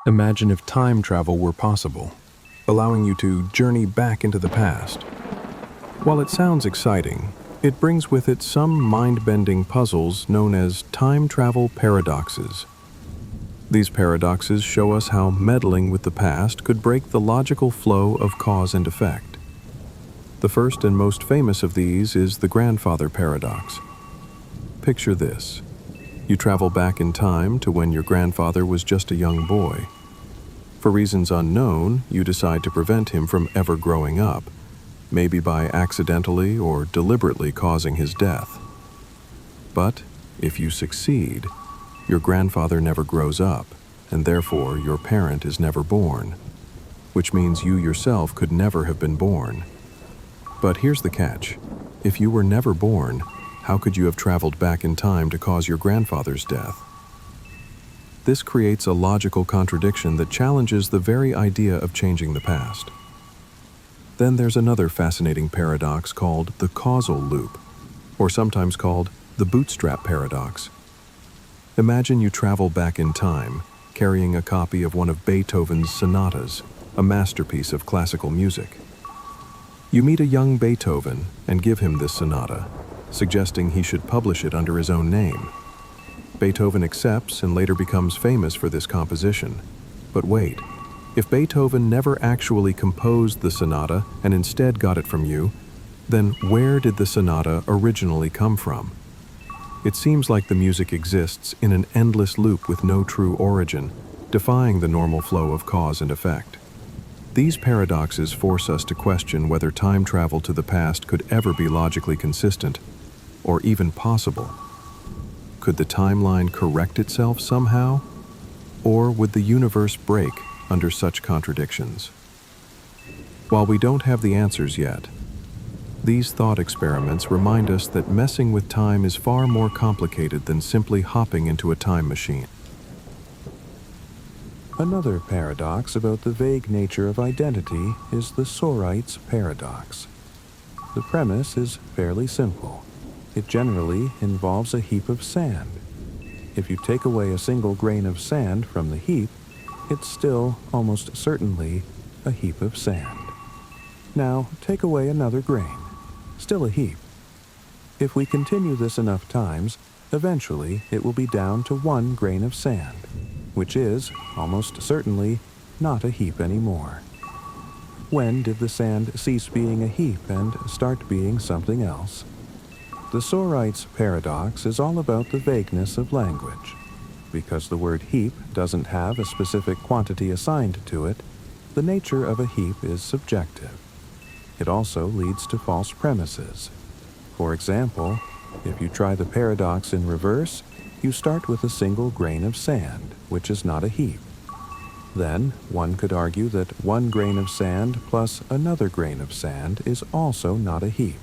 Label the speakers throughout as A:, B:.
A: Imagine if time travel were possible, allowing you to journey back into the past. While it sounds exciting, it brings with it some mind-bending puzzles known as time travel paradoxes. These paradoxes show us how meddling with the past could break the logical flow of cause and effect. The first and most famous of these is the grandfather paradox. Picture this. You travel back in time to when your grandfather was just a young boy. For reasons unknown, you decide to prevent him from ever growing up, maybe by accidentally or deliberately causing his death. But if you succeed, your grandfather never grows up, and therefore your parent is never born, which means you yourself could never have been born. But here's the catch. If you were never born, how could you have traveled back in time to cause your grandfather's death? This creates a logical contradiction that challenges the very idea of changing the past. Then there's another fascinating paradox called the causal loop, or sometimes called the Bootstrap Paradox. Imagine you travel back in time, carrying a copy of one of Beethoven's sonatas, a masterpiece of classical music. You meet a young Beethoven and give him this sonata, suggesting he should publish it under his own name. Beethoven accepts and later becomes famous for this composition. But wait, if Beethoven never actually composed the sonata and instead got it from you, then where did the sonata originally come from? It seems like the music exists in an endless loop with no true origin, defying the normal flow of cause and effect. These paradoxes force us to question whether time travel to the past could ever be logically consistent, or even possible. Could the timeline correct itself somehow? Or would the universe break under such contradictions? While we don't have the answers yet, these thought experiments remind us that messing with time is far more complicated than simply hopping into a time machine.
B: Another paradox about the vague nature of identity is the Sorites Paradox. The premise is fairly simple. It generally involves a heap of sand. If you take away a single grain of sand from the heap, it's still almost certainly a heap of sand. Now, take away another grain. Still a heap. If we continue this enough times, eventually it will be down to one grain of sand, which is, almost certainly, not a heap anymore. When did the sand cease being a heap and start being something else? The Sorites Paradox is all about the vagueness of language. Because the word heap doesn't have a specific quantity assigned to it, the nature of a heap is subjective. It also leads to false premises. For example, if you try the paradox in reverse, you start with a single grain of sand, which is not a heap. Then, one could argue that one grain of sand plus another grain of sand is also not a heap.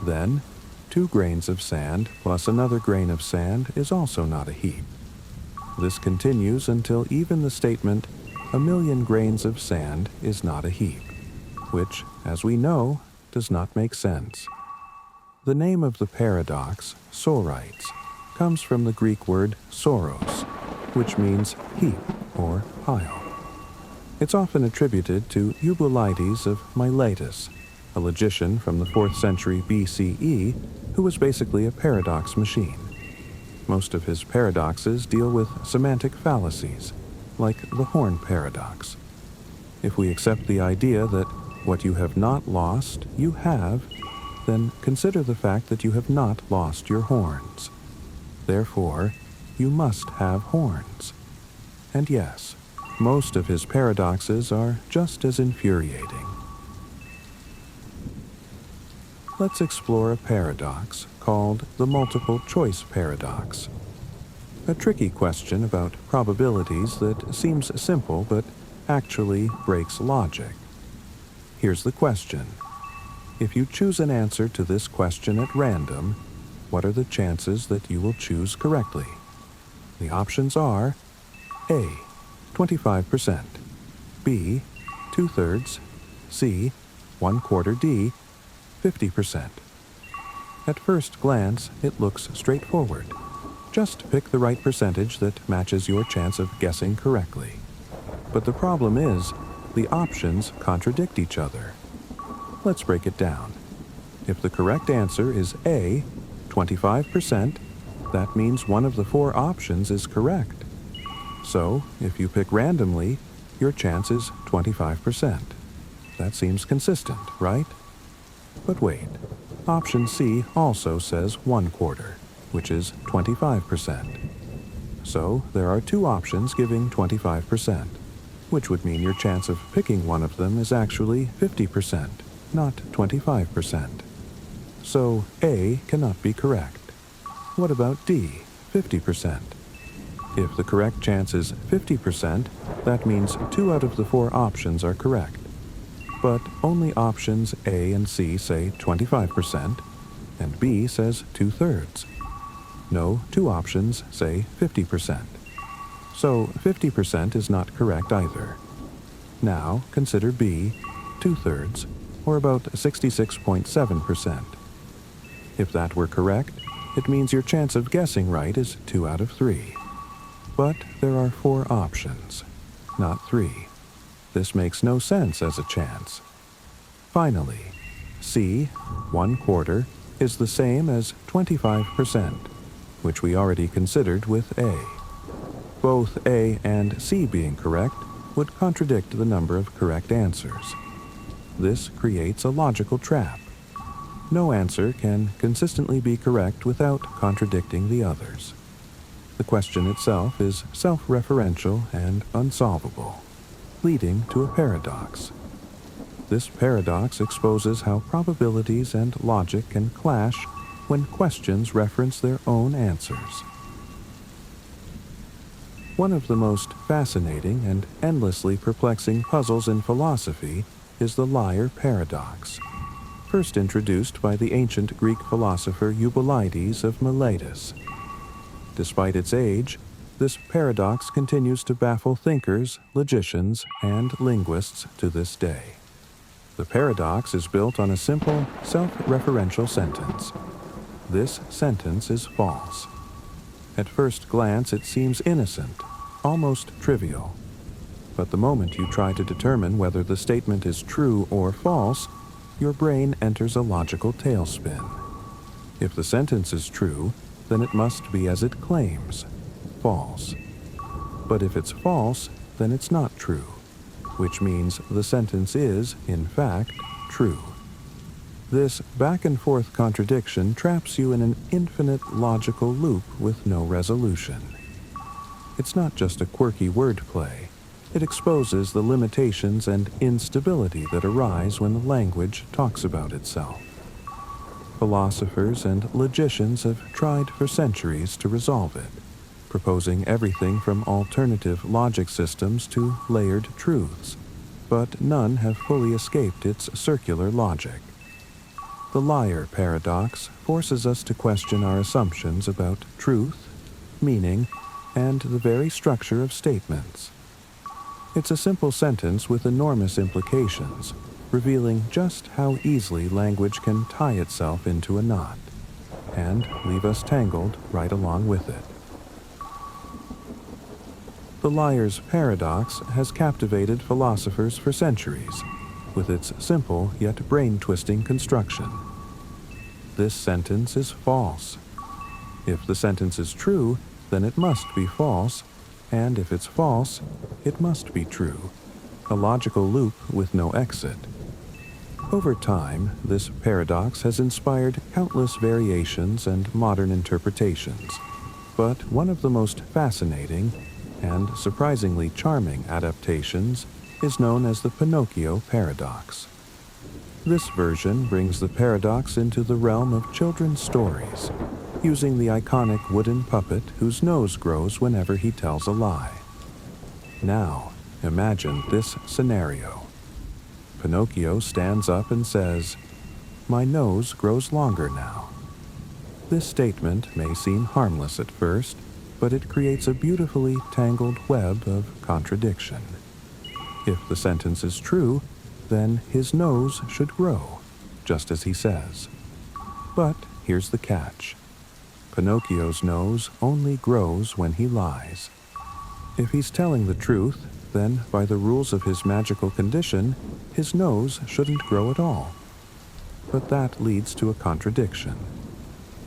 B: Then, 2 grains of sand plus another grain of sand is also not a heap. This continues until even the statement, 1,000,000 grains of sand is not a heap, which, as we know, does not make sense. The name of the paradox, Sorites, comes from the Greek word soros, which means heap or pile. It's often attributed to Eubulides of Miletus, a logician from the 4th century BCE who was basically a paradox machine. Most of his paradoxes deal with semantic fallacies, like the horn paradox. If we accept the idea that what you have not lost, you have, then consider the fact that you have not lost your horns. Therefore, you must have horns. And yes, most of his paradoxes are just as infuriating. Let's explore a paradox called the multiple choice paradox. A tricky question about probabilities that seems simple but actually breaks logic. Here's the question. If you choose an answer to this question at random, what are the chances that you will choose correctly? The options are A, 25%, B, 2/3, C, 1/4 D, 50%. At first glance, it looks straightforward. Just pick the right percentage that matches your chance of guessing correctly. But the problem is, the options contradict each other. Let's break it down. If the correct answer is A, 25%, that means one of the 4 options is correct. So, if you pick randomly, your chance is 25%. That seems consistent, right? But wait, option C also says 1/4, which is 25%. So, there are 2 options giving 25%, which would mean your chance of picking one of them is actually 50%, not 25%. So, A cannot be correct. What about D, 50%? If the correct chance is 50%, that means 2 out of the 4 options are correct. But only options A and C say 25%, and B says 2/3. No 2 options say 50%. So 50% is not correct either. Now consider B, 2/3, or about 66.7%. If that were correct, it means your chance of guessing right is 2 out of 3. But there are 4 options, not 3. This makes no sense as a chance. Finally, C, 1/4, is the same as 25%, which we already considered with A. Both A and C being correct would contradict the number of correct answers. This creates a logical trap. No answer can consistently be correct without contradicting the others. The question itself is self-referential and unsolvable, leading to a paradox. This paradox exposes how probabilities and logic can clash when questions reference their own answers. One of the most fascinating and endlessly perplexing puzzles in philosophy is the liar paradox, first introduced by the ancient Greek philosopher Eubulides of Miletus. Despite its age, this paradox continues to baffle thinkers, logicians, and linguists to this day. The paradox is built on a simple, self-referential sentence. This sentence is false. At first glance, it seems innocent, almost trivial. But the moment you try to determine whether the statement is true or false, your brain enters a logical tailspin. If the sentence is true, then it must be as it claims, false. But if it's false, then it's not true, which means the sentence is, in fact, true. This back-and-forth contradiction traps you in an infinite logical loop with no resolution. It's not just a quirky wordplay. It exposes the limitations and instability that arise when the language talks about itself. Philosophers and logicians have tried for centuries to resolve it, proposing everything from alternative logic systems to layered truths, but none have fully escaped its circular logic. The liar paradox forces us to question our assumptions about truth, meaning, and the very structure of statements. It's a simple sentence with enormous implications, revealing just how easily language can tie itself into a knot, and leave us tangled right along with it. The liar's paradox has captivated philosophers for centuries, with its simple yet brain-twisting construction. This sentence is false. If the sentence is true, then it must be false, and if it's false, it must be true. A logical loop with no exit. Over time, this paradox has inspired countless variations and modern interpretations, but one of the most fascinating and surprisingly charming adaptations is known as the Pinocchio Paradox. This version brings the paradox into the realm of children's stories, using the iconic wooden puppet whose nose grows whenever he tells a lie. Now, imagine this scenario. Pinocchio stands up and says, "My nose grows longer now." This statement may seem harmless at first, but it creates a beautifully tangled web of contradiction. If the sentence is true, then his nose should grow, just as he says. But here's the catch. Pinocchio's nose only grows when he lies. If he's telling the truth, then by the rules of his magical condition, his nose shouldn't grow at all. But that leads to a contradiction.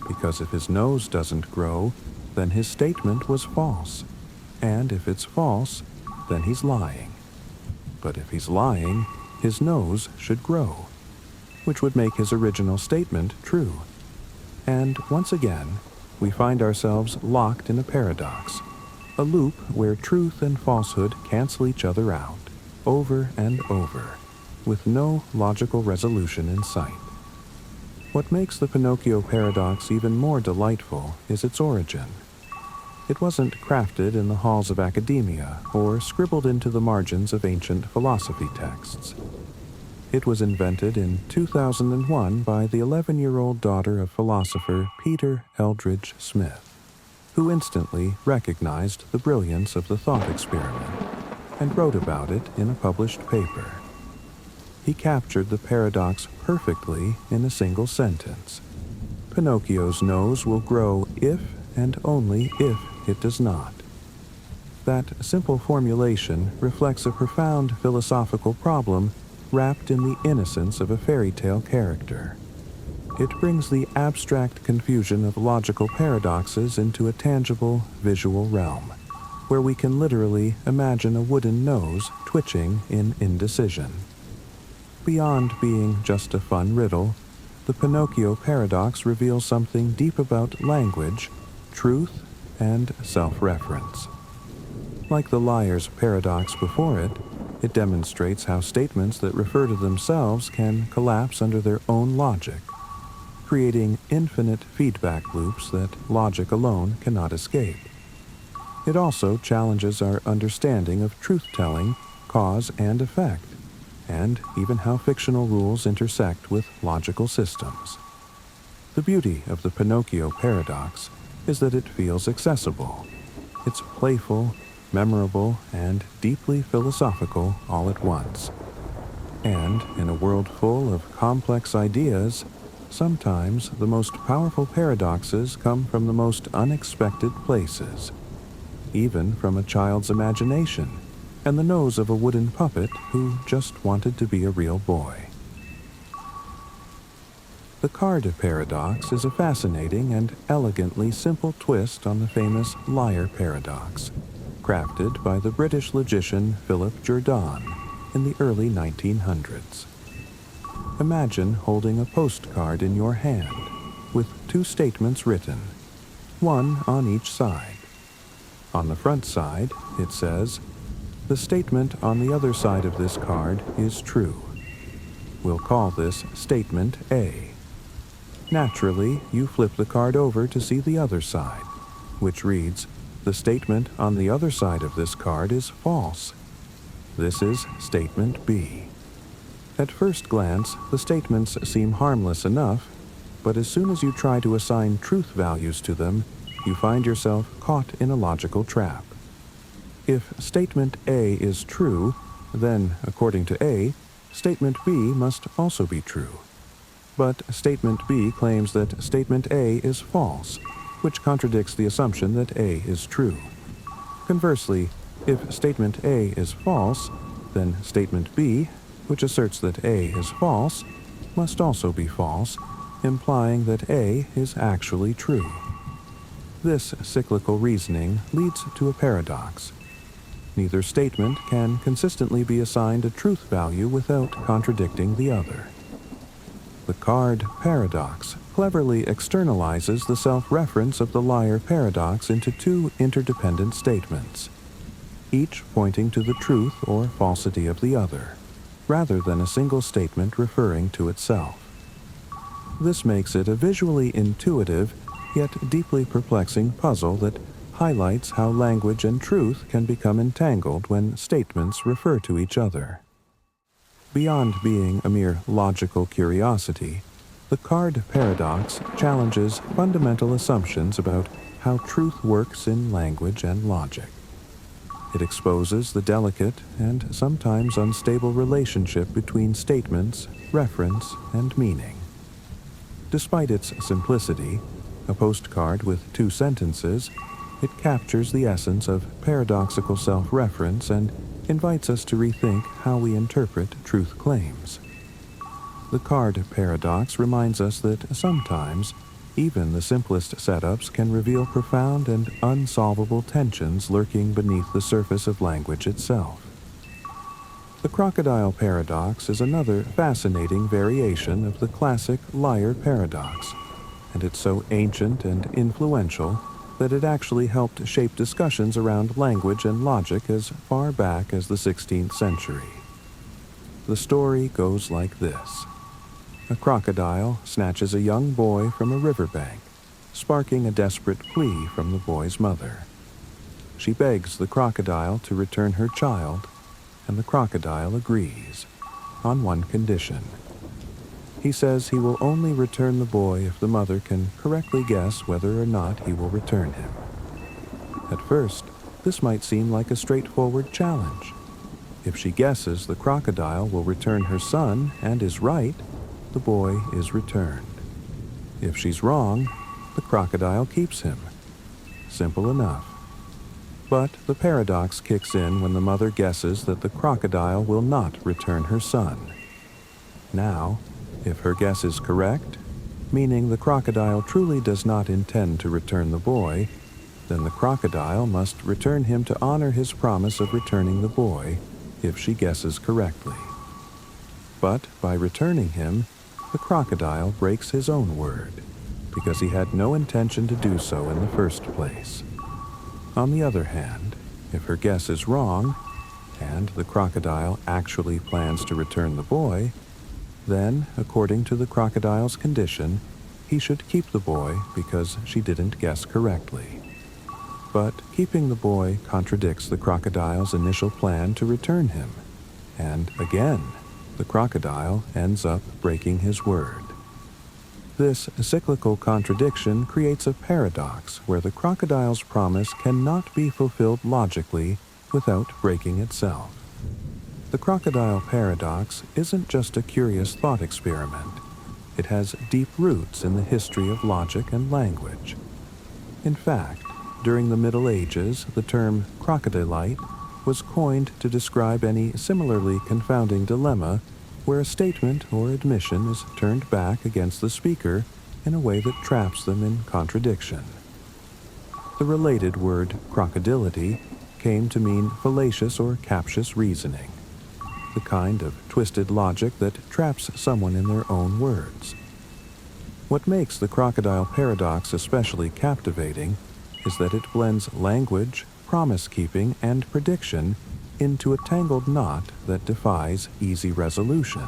B: Because if his nose doesn't grow, then his statement was false. And if it's false, then he's lying. But if he's lying, his nose should grow, which would make his original statement true. And once again, we find ourselves locked in a paradox, a loop where truth and falsehood cancel each other out, over and over, with no logical resolution in sight. What makes the Pinocchio Paradox even more delightful is its origin. It wasn't crafted in the halls of academia or scribbled into the margins of ancient philosophy texts. It was invented in 2001 by the 11-year-old daughter of philosopher Peter Eldridge Smith, who instantly recognized the brilliance of the thought experiment and wrote about it in a published paper. He captured the paradox perfectly in a single sentence. Pinocchio's nose will grow if and only if it does not. That simple formulation reflects a profound philosophical problem wrapped in the innocence of a fairy tale character. It brings the abstract confusion of logical paradoxes into a tangible, visual realm, where we can literally imagine a wooden nose twitching in indecision. Beyond being just a fun riddle, the Pinocchio Paradox reveals something deep about language, truth, and self-reference. Like the liar's paradox before it, it demonstrates how statements that refer to themselves can collapse under their own logic, creating infinite feedback loops that logic alone cannot escape. It also challenges our understanding of truth-telling, cause and effect, and even how fictional rules intersect with logical systems. The beauty of the Pinocchio Paradox is that it feels accessible. It's playful, memorable, and deeply philosophical all at once. And in a world full of complex ideas, sometimes the most powerful paradoxes come from the most unexpected places, even from a child's imagination and the nose of a wooden puppet who just wanted to be a real boy. The card paradox is a fascinating and elegantly simple twist on the famous liar paradox, crafted by the British logician Philip Jourdan in the early 1900s. Imagine holding a postcard in your hand with two statements written, one on each side. On the front side, it says, "The statement on the other side of this card is true." We'll call this statement A. Naturally, you flip the card over to see the other side, which reads, "The statement on the other side of this card is false." This is statement B. At first glance, the statements seem harmless enough, but as soon as you try to assign truth values to them, you find yourself caught in a logical trap. If statement A is true, then, according to A, statement B must also be true. But statement B claims that statement A is false, which contradicts the assumption that A is true. Conversely, if statement A is false, then statement B, which asserts that A is false, must also be false, implying that A is actually true. This cyclical reasoning leads to a paradox. Neither statement can consistently be assigned a truth value without contradicting the other. The card paradox cleverly externalizes the self-reference of the liar paradox into two interdependent statements, each pointing to the truth or falsity of the other, rather than a single statement referring to itself. This makes it a visually intuitive, yet deeply perplexing puzzle that highlights how language and truth can become entangled when statements refer to each other. Beyond being a mere logical curiosity, the card paradox challenges fundamental assumptions about how truth works in language and logic. It exposes the delicate and sometimes unstable relationship between statements, reference, and meaning. Despite its simplicity, a postcard with two sentences, it captures the essence of paradoxical self-reference and invites us to rethink how we interpret truth claims. The card paradox reminds us that sometimes even the simplest setups can reveal profound and unsolvable tensions lurking beneath the surface of language itself. The Crocodile Paradox is another fascinating variation of the classic liar paradox, and it's so ancient and influential that it actually helped shape discussions around language and logic as far back as the 16th century. The story goes like this. A crocodile snatches a young boy from a riverbank, sparking a desperate plea from the boy's mother. She begs the crocodile to return her child, and the crocodile agrees, on one condition. He says he will only return the boy if the mother can correctly guess whether or not he will return him. At first, this might seem like a straightforward challenge. If she guesses the crocodile will return her son and is right, the boy is returned. If she's wrong, the crocodile keeps him. Simple enough. But the paradox kicks in when the mother guesses that the crocodile will not return her son. Now, if her guess is correct, meaning the crocodile truly does not intend to return the boy, then the crocodile must return him to honor his promise of returning the boy if she guesses correctly. But by returning him, the crocodile breaks his own word, because he had no intention to do so in the first place. On the other hand, if her guess is wrong, and the crocodile actually plans to return the boy, then, according to the crocodile's condition, he should keep the boy because she didn't guess correctly. But keeping the boy contradicts the crocodile's initial plan to return him, and again, the crocodile ends up breaking his word. This cyclical contradiction creates a paradox where the crocodile's promise cannot be fulfilled logically without breaking itself. The Crocodile Paradox isn't just a curious thought experiment. It has deep roots in the history of logic and language. In fact, during the Middle Ages, the term crocodilite was coined to describe any similarly confounding dilemma where a statement or admission is turned back against the speaker in a way that traps them in contradiction. The related word crocodility came to mean fallacious or captious reasoning, the kind of twisted logic that traps someone in their own words. What makes the Crocodile Paradox especially captivating is that it blends language, promise-keeping, and prediction into a tangled knot that defies easy resolution.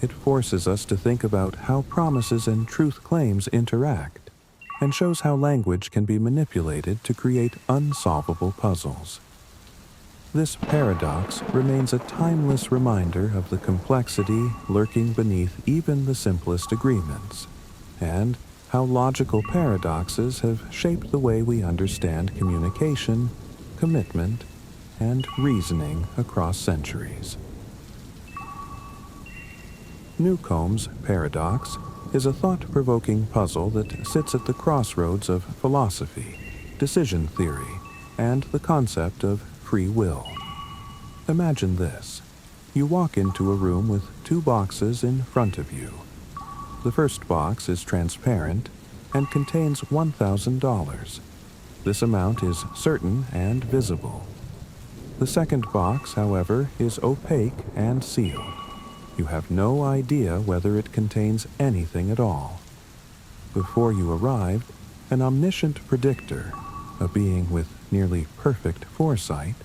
B: It forces us to think about how promises and truth claims interact, and shows how language can be manipulated to create unsolvable puzzles. This paradox remains a timeless reminder of the complexity lurking beneath even the simplest agreements, and how logical paradoxes have shaped the way we understand communication, commitment, and reasoning across centuries. Newcomb's paradox is a thought-provoking puzzle that sits at the crossroads of philosophy, decision theory, and the concept of free will. Imagine this. You walk into a room with two boxes in front of you. The first box is transparent and contains $1,000. This amount is certain and visible. The second box, however, is opaque and sealed. You have no idea whether it contains anything at all. Before you arrived, an omniscient predictor, a being with nearly perfect foresight,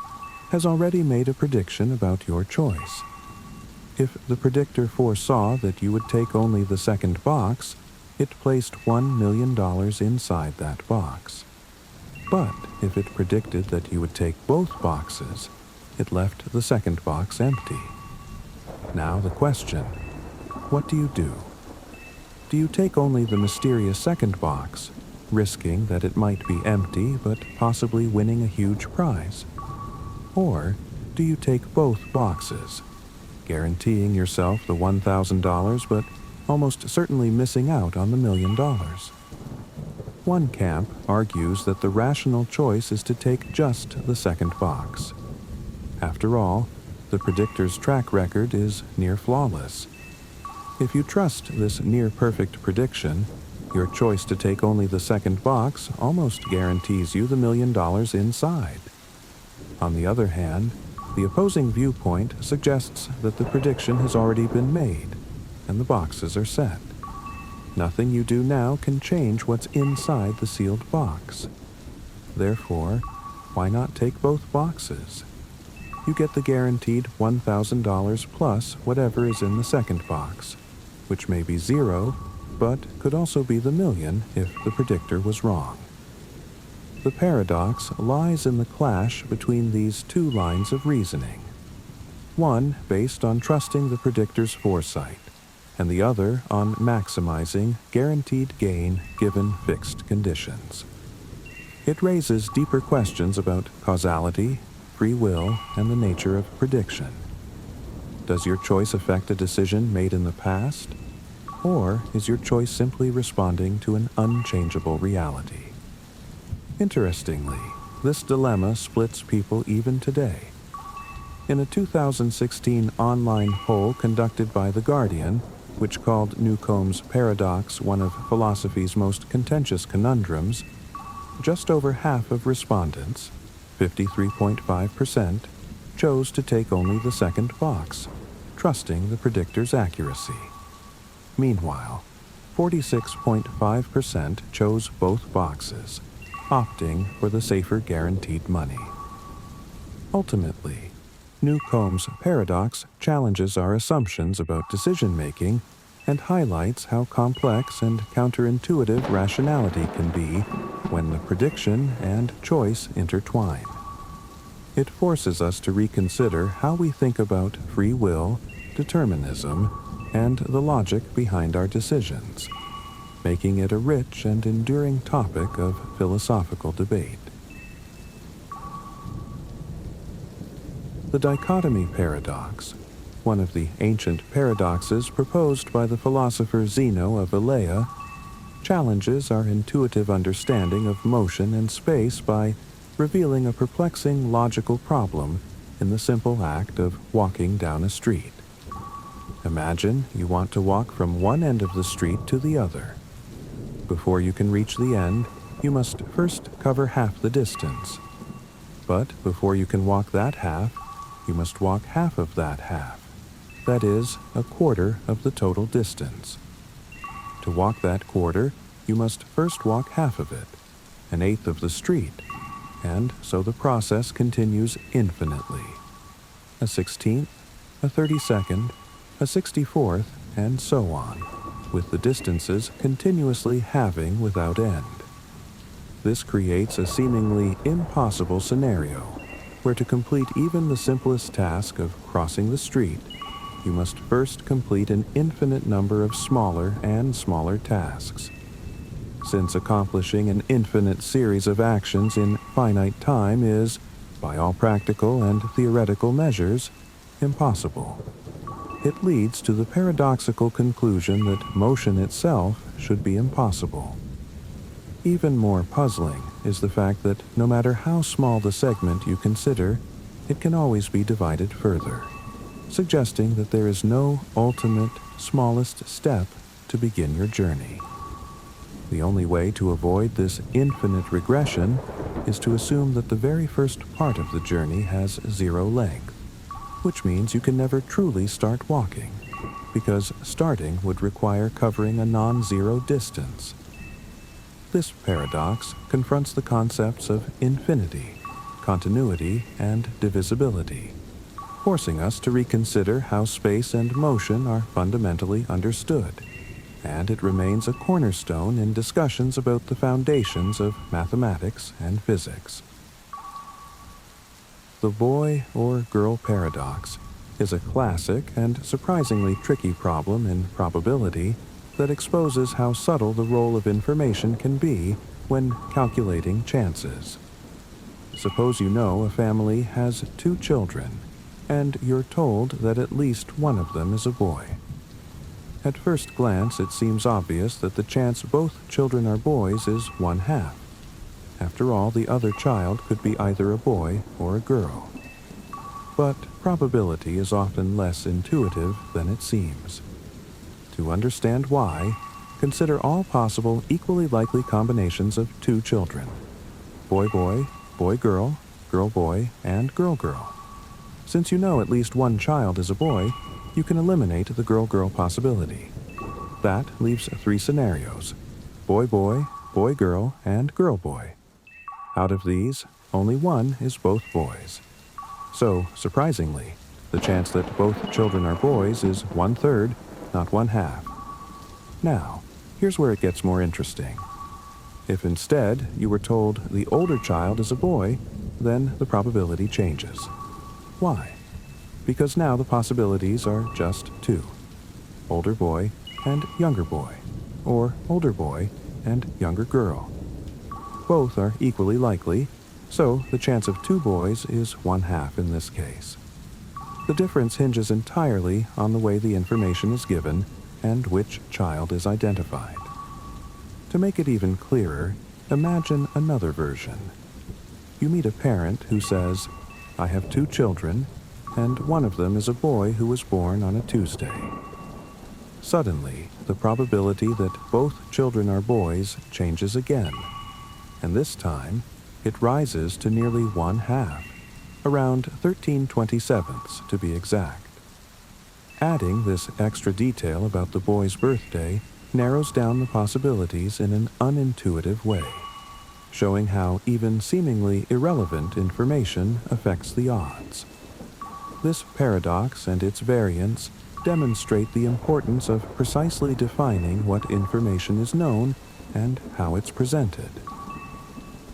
B: has already made a prediction about your choice. If the predictor foresaw that you would take only the second box, it placed $1 million inside that box. But if it predicted that you would take both boxes, it left the second box empty. Now the question, what do you do? Do you take only the mysterious second box, risking that it might be empty but possibly winning a huge prize? Or do you take both boxes, guaranteeing yourself the $1,000 but almost certainly missing out on the $1 million? One camp argues that the rational choice is to take just the second box. After all, the predictor's track record is near flawless. If you trust this near-perfect prediction, your choice to take only the second box almost guarantees you the $1 million inside. On the other hand, the opposing viewpoint suggests that the prediction has already been made, and the boxes are set. Nothing you do now can change what's inside the sealed box. Therefore, why not take both boxes? You get the guaranteed $1,000 plus whatever is in the second box, which may be zero, but could also be the million if the predictor was wrong. The paradox lies in the clash between these two lines of reasoning. One based on trusting the predictor's foresight, and the other on maximizing guaranteed gain given fixed conditions. It raises deeper questions about causality, free will, and the nature of prediction. Does your choice affect a decision made in the past? Or is your choice simply responding to an unchangeable reality? Interestingly, this dilemma splits people even today. In a 2016 online poll conducted by The Guardian, which called Newcomb's paradox one of philosophy's most contentious conundrums, just over half of respondents, 53.5%, chose to take only the second box, trusting the predictor's accuracy. Meanwhile, 46.5% chose both boxes, opting for the safer guaranteed money. Ultimately, Newcomb's paradox challenges our assumptions about decision-making and highlights how complex and counterintuitive rationality can be when the prediction and choice intertwine. It forces us to reconsider how we think about free will, determinism, and the logic behind our decisions, making it a rich and enduring topic of philosophical debate. The Dichotomy Paradox, one of the ancient paradoxes proposed by the philosopher Zeno of Elea, challenges our intuitive understanding of motion and space by revealing a perplexing logical problem in the simple act of walking down a street. Imagine you want to walk from one end of the street to the other. Before you can reach the end, you must first cover half the distance. But before you can walk that half, you must walk half of that half. That is, a quarter of the total distance. To walk that quarter, you must first walk half of it, an eighth of the street, and so the process continues infinitely. A 16th, a 32nd, a 64th, and so on, with the distances continuously halving without end. This creates a seemingly impossible scenario, where to complete even the simplest task of crossing the street, you must first complete an infinite number of smaller and smaller tasks. Since accomplishing an infinite series of actions in finite time is, by all practical and theoretical measures, impossible. It leads to the paradoxical conclusion that motion itself should be impossible. Even more puzzling is the fact that no matter how small the segment you consider, it can always be divided further, suggesting that there is no ultimate, smallest step to begin your journey. The only way to avoid this infinite regression is to assume that the very first part of the journey has zero length, which means you can never truly start walking, because starting would require covering a non-zero distance. This paradox confronts the concepts of infinity, continuity, and divisibility, forcing us to reconsider how space and motion are fundamentally understood, and it remains a cornerstone in discussions about the foundations of mathematics and physics. The boy or girl paradox is a classic and surprisingly tricky problem in probability that exposes how subtle the role of information can be when calculating chances. Suppose you know a family has 2 children, and you're told that at least one of them is a boy. At first glance, it seems obvious that the chance both children are boys is 1/2. After all, the other child could be either a boy or a girl. but probability is often less intuitive than it seems. To understand why, consider all possible equally likely combinations of two children: boy-boy, boy-girl, girl-boy, and girl-girl. Since you know at least one child is a boy, you can eliminate the girl-girl possibility. That leaves three scenarios: boy-boy, boy-girl, and girl-boy. Out of these, only one is both boys. So, surprisingly, the chance that both children are boys is 1/3, not 1/2. Now, here's where it gets more interesting. If instead you were told the older child is a boy, then the probability changes. Why? Because now the possibilities are just two: older boy and younger boy, or older boy and younger girl. Both are equally likely, so the chance of two boys is 1/2 in this case. The difference hinges entirely on the way the information is given and which child is identified. To make it even clearer, imagine another version. You meet a parent who says, "I have two children, and one of them is a boy who was born on a Tuesday." Suddenly, the probability that both children are boys changes again, and this time it rises to nearly 1/2, around 13/27 to be exact. Adding this extra detail about the boy's birthday narrows down the possibilities in an unintuitive way, showing how even seemingly irrelevant information affects the odds. This paradox and its variants demonstrate the importance of precisely defining what information is known and how it's presented.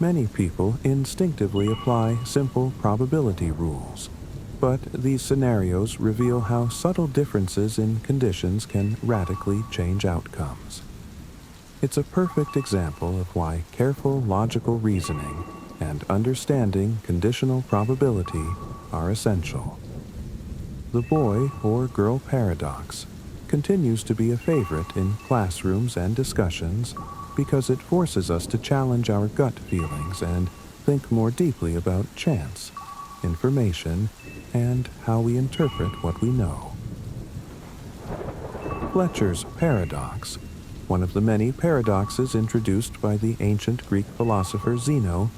B: Many people instinctively apply simple probability rules, but these scenarios reveal how subtle differences in conditions can radically change outcomes. It's a perfect example of why careful logical reasoning and understanding conditional probability are essential. The boy or girl paradox continues to be a favorite in classrooms and discussions because it forces us to challenge our gut feelings and think more deeply about chance, information, and how we interpret what we know. Fletcher's paradox, one of the many paradoxes introduced by the ancient Greek philosopher Zeno,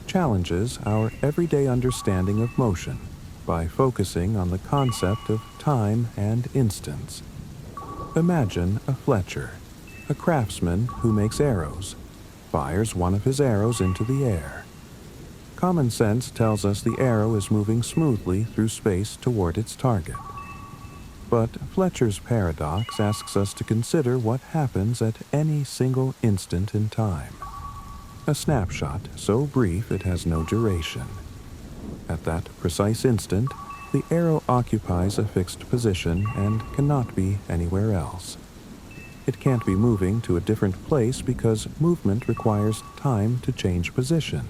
B: challenges our everyday understanding of motion by focusing on the concept of time and instance. Imagine a Fletcher, a craftsman who makes arrows, fires one of his arrows into the air. Common sense tells us the arrow is moving smoothly through space toward its target. But Fletcher's paradox asks us to consider what happens at any single instant in time. A snapshot so brief it has no duration. At that precise instant, the arrow occupies a fixed position and cannot be anywhere else. It can't be moving to a different place because movement requires time to change position,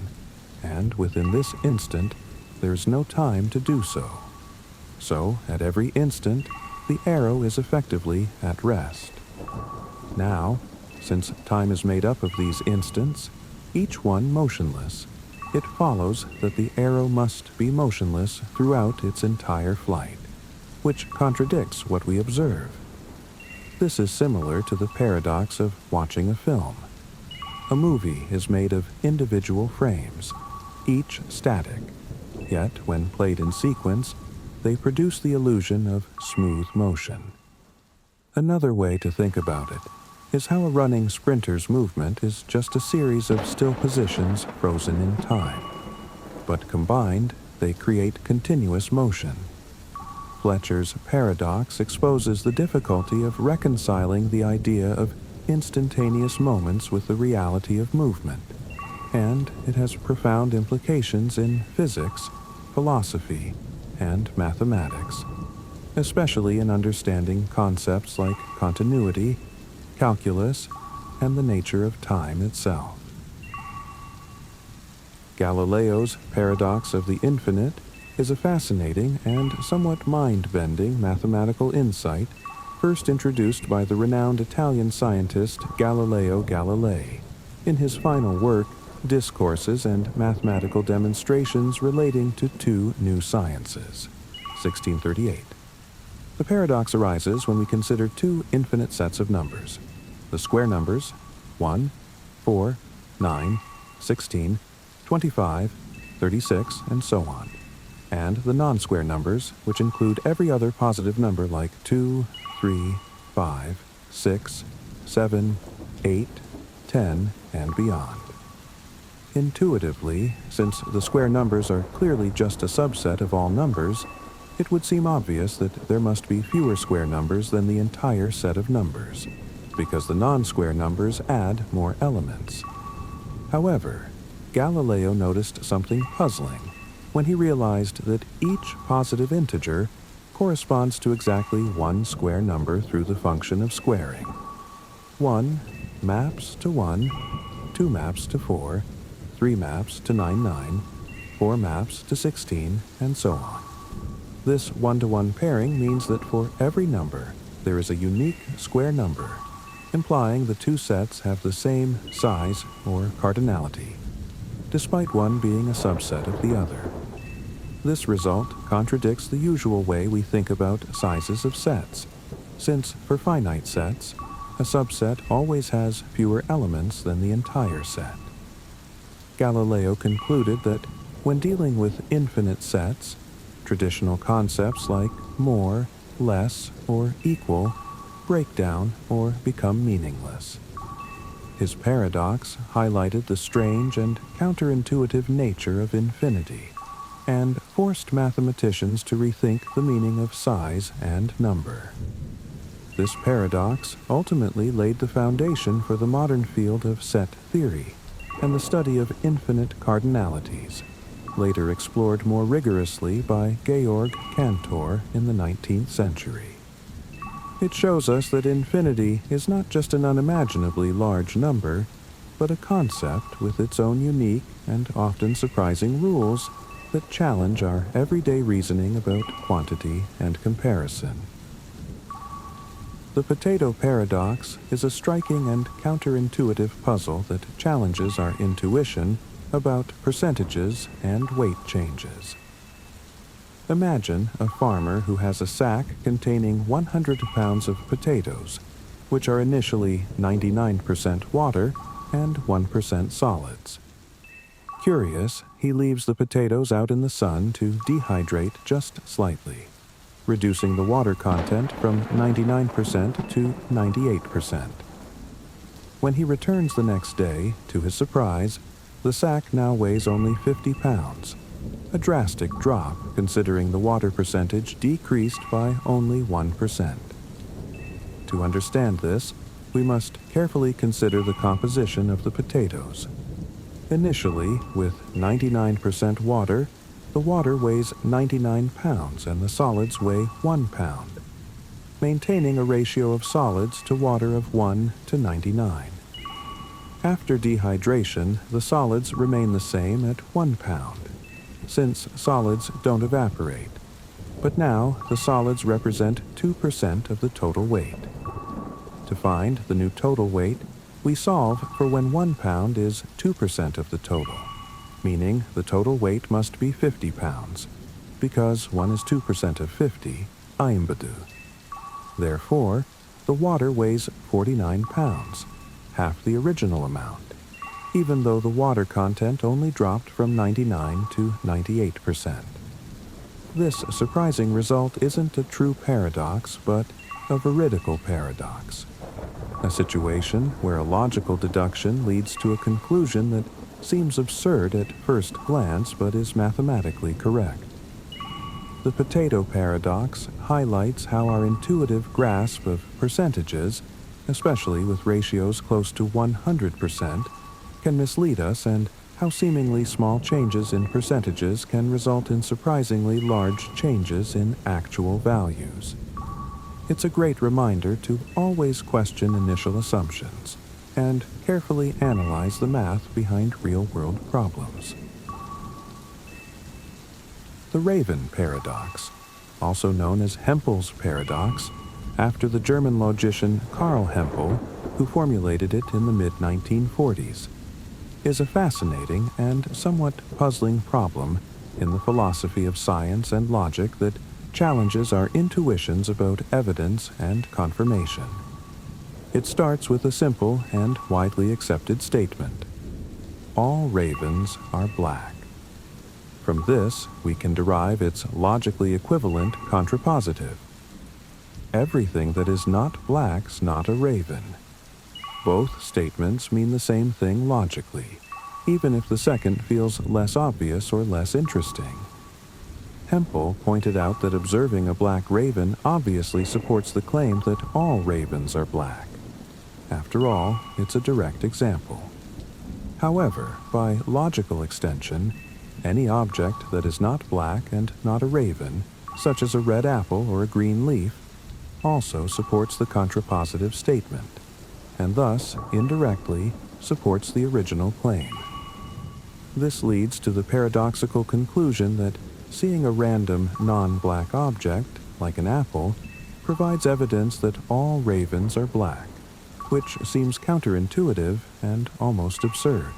B: and within this instant, there's no time to do so. So, at every instant, the arrow is effectively at rest. Now, since time is made up of these instants, each one motionless, it follows that the arrow must be motionless throughout its entire flight, which contradicts what we observe. This is similar to the paradox of watching a film. A movie is made of individual frames, each static, yet when played in sequence, they produce the illusion of smooth motion. Another way to think about it is how a running sprinter's movement is just a series of still positions frozen in time. But combined, they create continuous motion. Fletcher's paradox exposes the difficulty of reconciling the idea of instantaneous moments with the reality of movement, and it has profound implications in physics, philosophy, and mathematics, especially in understanding concepts like continuity, calculus, and the nature of time itself. Galileo's Paradox of the Infinite is a fascinating and somewhat mind-bending mathematical insight first introduced by the renowned Italian scientist Galileo Galilei in his final work, Discourses and Mathematical Demonstrations Relating to Two New Sciences. 1638. The paradox arises when we consider two infinite sets of numbers: the square numbers 1, 4, 9, 16, 25, 36, and so on, and the non-square numbers, which include every other positive number like 2, 3, 5, 6, 7, 8, 10, and beyond. Intuitively, since the square numbers are clearly just a subset of all numbers, it would seem obvious that there must be fewer square numbers than the entire set of numbers, because the non-square numbers add more elements. However, Galileo noticed something puzzling when he realized that each positive integer corresponds to exactly one square number through the function of squaring. 1 maps to 1, 2 maps to 4, 3 maps to 99, 4 maps to 16, and so on. This one-to-one pairing means that for every number, there is a unique square number, implying the two sets have the same size or cardinality, despite one being a subset of the other. This result contradicts the usual way we think about sizes of sets, since for finite sets, a subset always has fewer elements than the entire set. Galileo concluded that when dealing with infinite sets, traditional concepts like more, less, or equal break down or become meaningless. His paradox highlighted the strange and counterintuitive nature of infinity, and forced mathematicians to rethink the meaning of size and number. This paradox ultimately laid the foundation for the modern field of set theory and the study of infinite cardinalities, later explored more rigorously by Georg Cantor in the 19th century. It shows us that infinity is not just an unimaginably large number, but a concept with its own unique and often surprising rules that challenge our everyday reasoning about quantity and comparison. The Peto Paradox is a striking and counterintuitive puzzle that challenges our intuition about percentages and weight changes. Imagine a farmer who has a sack containing 100 pounds of potatoes, which are initially 99% water and 1% solids. Curious, he leaves the potatoes out in the sun to dehydrate just slightly, reducing the water content from 99% to 98%. When he returns the next day, to his surprise, the sack now weighs only 50 pounds, a drastic drop considering the water percentage decreased by only 1%. To understand this, we must carefully consider the composition of the potatoes. Initially, with 99% water, the water weighs 99 pounds and the solids weigh 1 pound, maintaining a ratio of solids to water of 1 to 99. After dehydration, the solids remain the same at 1 pound, since solids don't evaporate. But now, the solids represent 2% of the total weight. To find the new total weight, we solve for when 1 pound is 2% of the total, meaning the total weight must be 50 pounds, because 1 is 2% of 50, aimbadu. Therefore, the water weighs 49 pounds, half the original amount, even though the water content only dropped from 99 to 98%. This surprising result isn't a true paradox, but a veridical paradox, a situation where a logical deduction leads to a conclusion that seems absurd at first glance but is mathematically correct. The Potato Paradox highlights how our intuitive grasp of percentages, especially with ratios close to 100%, can mislead us, and how seemingly small changes in percentages can result in surprisingly large changes in actual values. It's a great reminder to always question initial assumptions and carefully analyze the math behind real-world problems. The Raven Paradox, also known as Hempel's Paradox, after the German logician Karl Hempel, who formulated it in the mid-1940s, is a fascinating and somewhat puzzling problem in the philosophy of science and logic that challenges our intuitions about evidence and confirmation. It starts with a simple and widely accepted statement: all ravens are black. From this, we can derive its logically equivalent contrapositive. Everything that is not black's not a raven. Both statements mean the same thing logically, even if the second feels less obvious or less interesting. Hempel pointed out that observing a black raven obviously supports the claim that all ravens are black. After all, it's a direct example. However, by logical extension, any object that is not black and not a raven, such as a red apple or a green leaf, also supports the contrapositive statement, and thus, indirectly, supports the original claim. This leads to the paradoxical conclusion that seeing a random non-black object, like an apple, provides evidence that all ravens are black, which seems counterintuitive and almost absurd.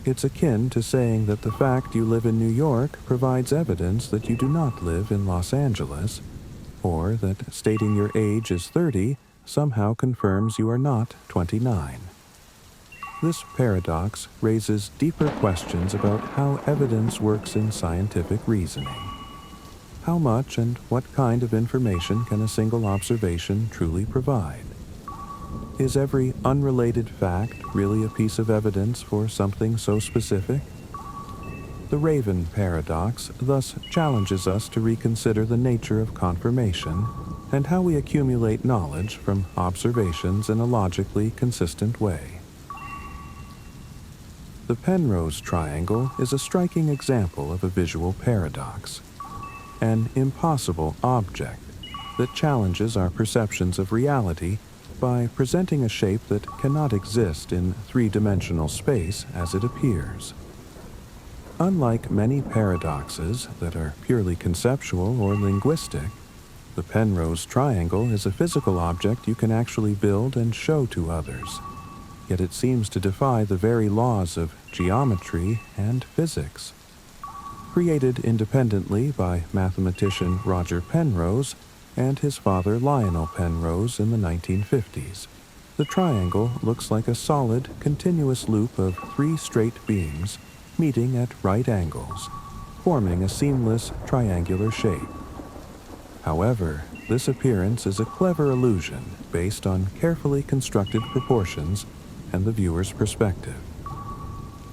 B: It's akin to saying that the fact you live in New York provides evidence that you do not live in Los Angeles, or that stating your age is 30 somehow confirms you are not 29. This paradox raises deeper questions about how evidence works in scientific reasoning. How much and what kind of information can a single observation truly provide? Is every unrelated fact really a piece of evidence for something so specific? The Raven Paradox thus challenges us to reconsider the nature of confirmation and how we accumulate knowledge from observations in a logically consistent way. The Penrose Triangle is a striking example of a visual paradox, an impossible object that challenges our perceptions of reality by presenting a shape that cannot exist in three-dimensional space as it appears. Unlike many paradoxes that are purely conceptual or linguistic, the Penrose Triangle is a physical object you can actually build and show to others, yet it seems to defy the very laws of geometry and physics. Created independently by mathematician Roger Penrose and his father Lionel Penrose in the 1950s, the triangle looks like a solid, continuous loop of three straight beams meeting at right angles, forming a seamless triangular shape. However, this appearance is a clever illusion based on carefully constructed proportions and the viewer's perspective.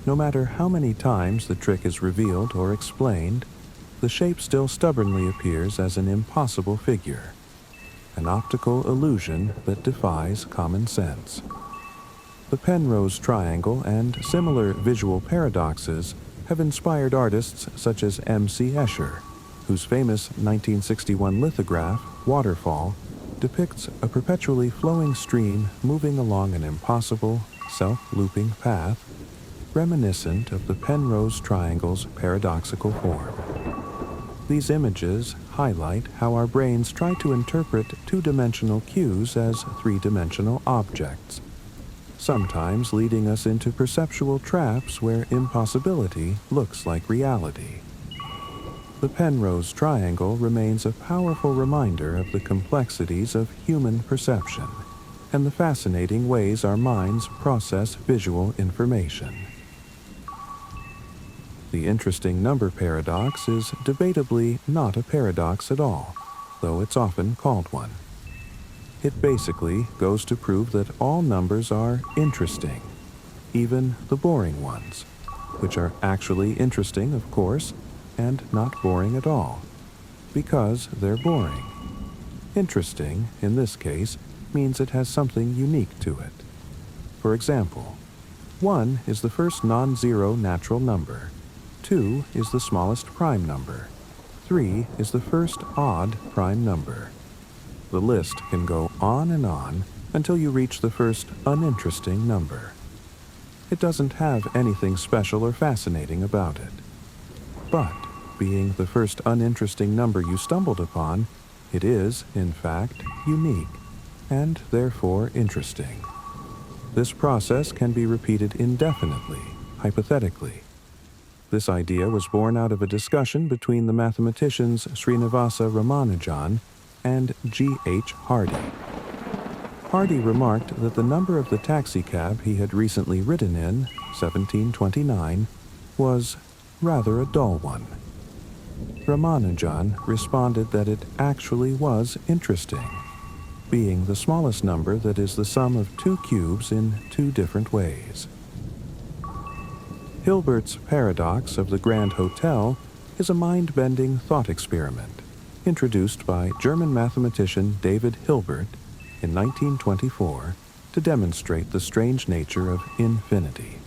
B: No matter how many times the trick is revealed or explained, the shape still stubbornly appears as an impossible figure, an optical illusion that defies common sense. The Penrose Triangle and similar visual paradoxes have inspired artists such as M.C. Escher, whose famous 1961 lithograph, Waterfall, depicts a perpetually flowing stream moving along an impossible, self-looping path, reminiscent of the Penrose Triangle's paradoxical form. These images highlight how our brains try to interpret two-dimensional cues as three-dimensional objects, sometimes leading us into perceptual traps where impossibility looks like reality. The Penrose Triangle remains a powerful reminder of the complexities of human perception and the fascinating ways our minds process visual information. The interesting number paradox is debatably not a paradox at all, though it's often called one. It basically goes to prove that all numbers are interesting, even the boring ones, which are actually interesting, of course, and not boring at all, because they're boring. Interesting, in this case, means it has something unique to it. For example, 1 is the first non-zero natural number, 2 is the smallest prime number, 3 is the first odd prime number. The list can go on and on until you reach the first uninteresting number. It doesn't have anything special or fascinating about it. But, being the first uninteresting number you stumbled upon, it is, in fact, unique, and therefore interesting. This process can be repeated indefinitely, hypothetically. This idea was born out of a discussion between the mathematicians Srinivasa Ramanujan and G.H. Hardy. Hardy remarked that the number of the taxicab he had recently ridden in, 1729, was rather a dull one. Ramanujan responded that it actually was interesting, being the smallest number that is the sum of two cubes in two different ways. Hilbert's Paradox of the Grand Hotel is a mind-bending thought experiment introduced by German mathematician David Hilbert in 1924 to demonstrate the strange nature of infinity.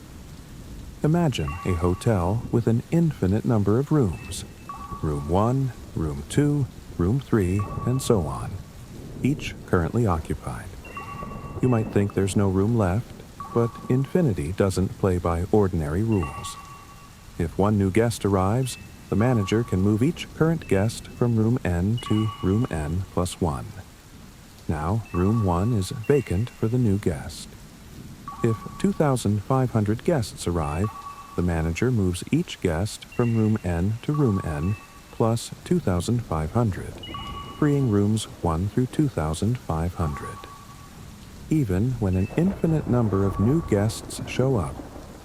B: Imagine a hotel with an infinite number of rooms, room 1, room 2, room 3, and so on, each currently occupied. You might think there's no room left, but infinity doesn't play by ordinary rules. If one new guest arrives, the manager can move each current guest from room N to room N plus 1. Now, room 1 is vacant for the new guest. If 2,500 guests arrive, the manager moves each guest from room N to room N plus 2,500, freeing rooms 1 through 2,500. Even when an infinite number of new guests show up,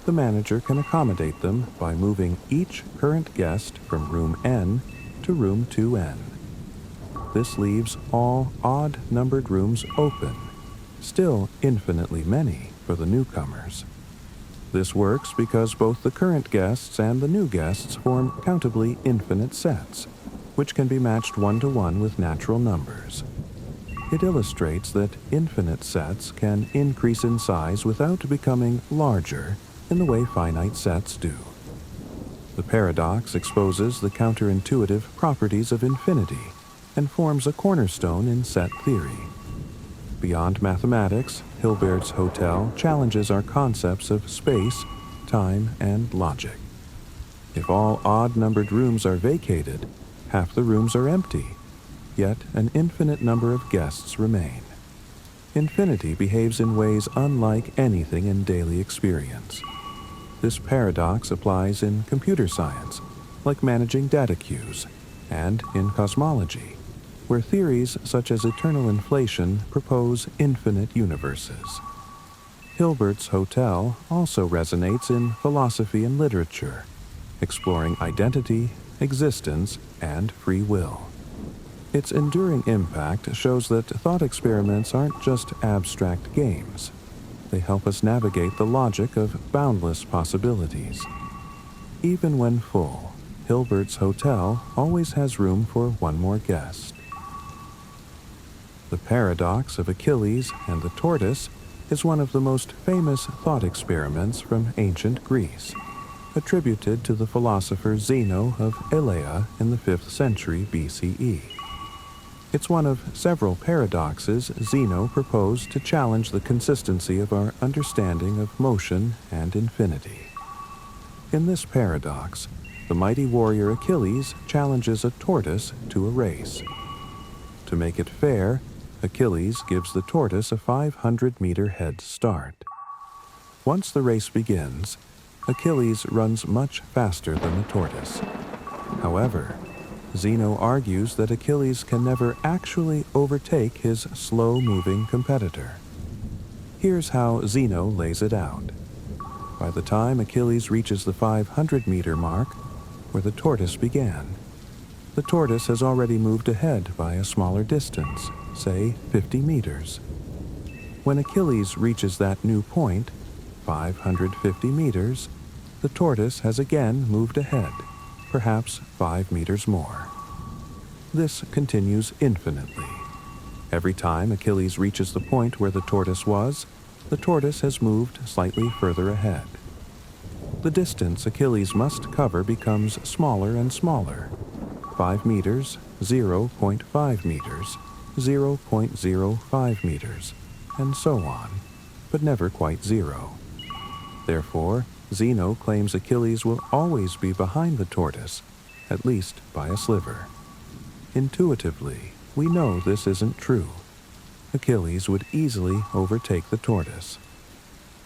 B: the manager can accommodate them by moving each current guest from room N to room 2N. This leaves all odd-numbered rooms open, still infinitely many for the newcomers. This works because both the current guests and the new guests form countably infinite sets, which can be matched one-to-one with natural numbers. It illustrates that infinite sets can increase in size without becoming larger in the way finite sets do. The paradox exposes the counterintuitive properties of infinity and forms a cornerstone in set theory. Beyond mathematics, Hilbert's Hotel challenges our concepts of space, time, and logic. If all odd-numbered rooms are vacated, half the rooms are empty, yet an infinite number of guests remain. Infinity behaves in ways unlike anything in daily experience. This paradox applies in computer science, like managing data queues, and in cosmology, where theories such as eternal inflation propose infinite universes. Hilbert's Hotel also resonates in philosophy and literature, exploring identity, existence, and free will. Its enduring impact shows that thought experiments aren't just abstract games. They help us navigate the logic of boundless possibilities. Even when full, Hilbert's Hotel always has room for one more guest. The Paradox of Achilles and the Tortoise is one of the most famous thought experiments from ancient Greece, attributed to the philosopher Zeno of Elea in the 5th century BCE. It's one of several paradoxes Zeno proposed to challenge the consistency of our understanding of motion and infinity. In this paradox, the mighty warrior Achilles challenges a tortoise to a race. To make it fair, Achilles gives the tortoise a 500-meter head start. Once the race begins, Achilles runs much faster than the tortoise. However, Zeno argues that Achilles can never actually overtake his slow-moving competitor. Here's how Zeno lays it out. By the time Achilles reaches the 500-meter mark, where the tortoise began, the tortoise has already moved ahead by a smaller distance, say 50 meters. When Achilles reaches that new point, 550 meters, the tortoise has again moved ahead, perhaps 5 meters more. This continues infinitely. Every time Achilles reaches the point where the tortoise was, the tortoise has moved slightly further ahead. The distance Achilles must cover becomes smaller and smaller. 5 meters, 0.5 meters, 0.05 meters, and so on, but never quite zero. Therefore, Zeno claims Achilles will always be behind the tortoise, at least by a sliver. Intuitively, we know this isn't true. Achilles would easily overtake the tortoise.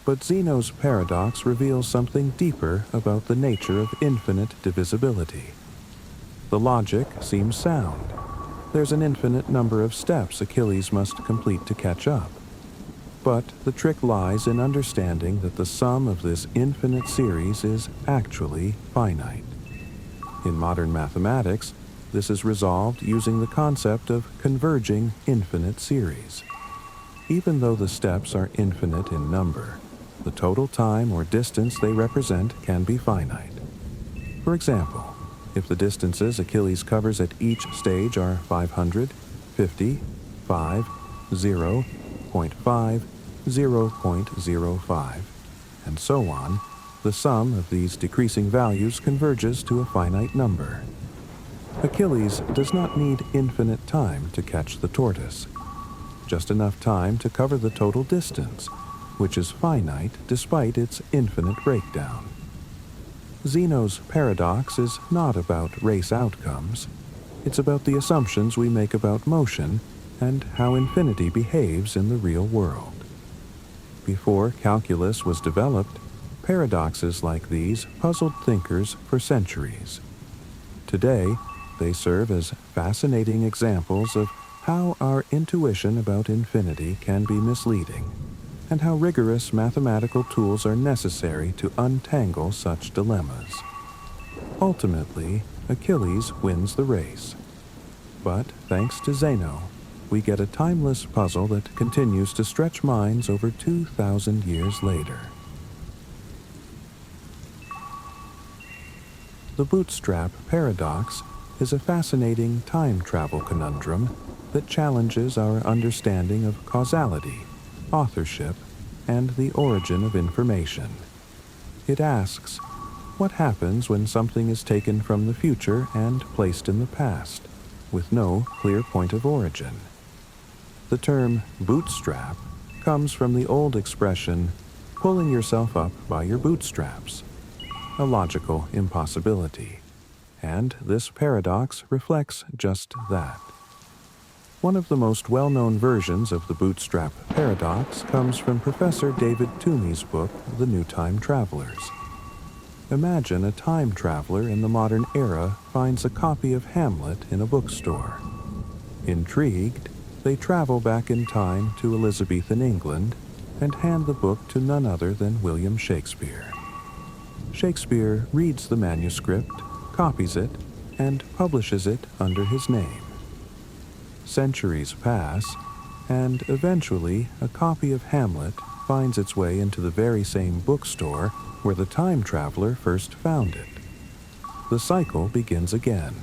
B: But Zeno's paradox reveals something deeper about the nature of infinite divisibility. The logic seems sound. There's an infinite number of steps Achilles must complete to catch up. But the trick lies in understanding that the sum of this infinite series is actually finite. In modern mathematics, this is resolved using the concept of converging infinite series. Even though the steps are infinite in number, the total time or distance they represent can be finite. For example, if the distances Achilles covers at each stage are 500, 50, 5, 0, 0.5, 0.05, and so on, the sum of these decreasing values converges to a finite number. Achilles does not need infinite time to catch the tortoise, just enough time to cover the total distance, which is finite despite its infinite breakdown. Zeno's paradox is not about race outcomes. It's about the assumptions we make about motion and how infinity behaves in the real world. Before calculus was developed, paradoxes like these puzzled thinkers for centuries. Today, they serve as fascinating examples of how our intuition about infinity can be misleading, and how rigorous mathematical tools are necessary to untangle such dilemmas. Ultimately, Achilles wins the race. But thanks to Zeno, we get a timeless puzzle that continues to stretch minds over 2,000 years later. The Bootstrap Paradox is a fascinating time travel conundrum that challenges our understanding of causality, authorship, and the origin of information. It asks, what happens when something is taken from the future and placed in the past, with no clear point of origin? The term bootstrap comes from the old expression, pulling yourself up by your bootstraps, a logical impossibility, and this paradox reflects just that. One of the most well-known versions of the Bootstrap Paradox comes from Professor David Toomey's book, The New Time Travelers. Imagine a time traveler in the modern era finds a copy of Hamlet in a bookstore. Intrigued, they travel back in time to Elizabethan England and hand the book to none other than William Shakespeare. Shakespeare reads the manuscript, copies it, and publishes it under his name. Centuries pass, and eventually a copy of Hamlet finds its way into the very same bookstore where the time traveler first found it. The cycle begins again.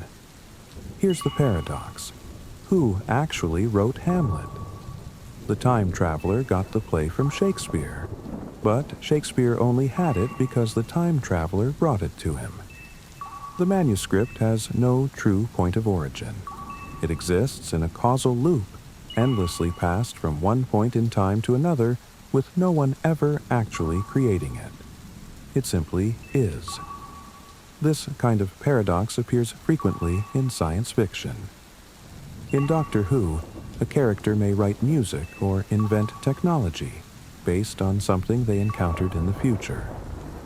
B: Here's the paradox. Who actually wrote Hamlet? The time traveler got the play from Shakespeare, but Shakespeare only had it because the time traveler brought it to him. The manuscript has no true point of origin. It exists in a causal loop, endlessly passed from one point in time to another, with no one ever actually creating it. It simply is. This kind of paradox appears frequently in science fiction. In Doctor Who, a character may write music or invent technology based on something they encountered in the future,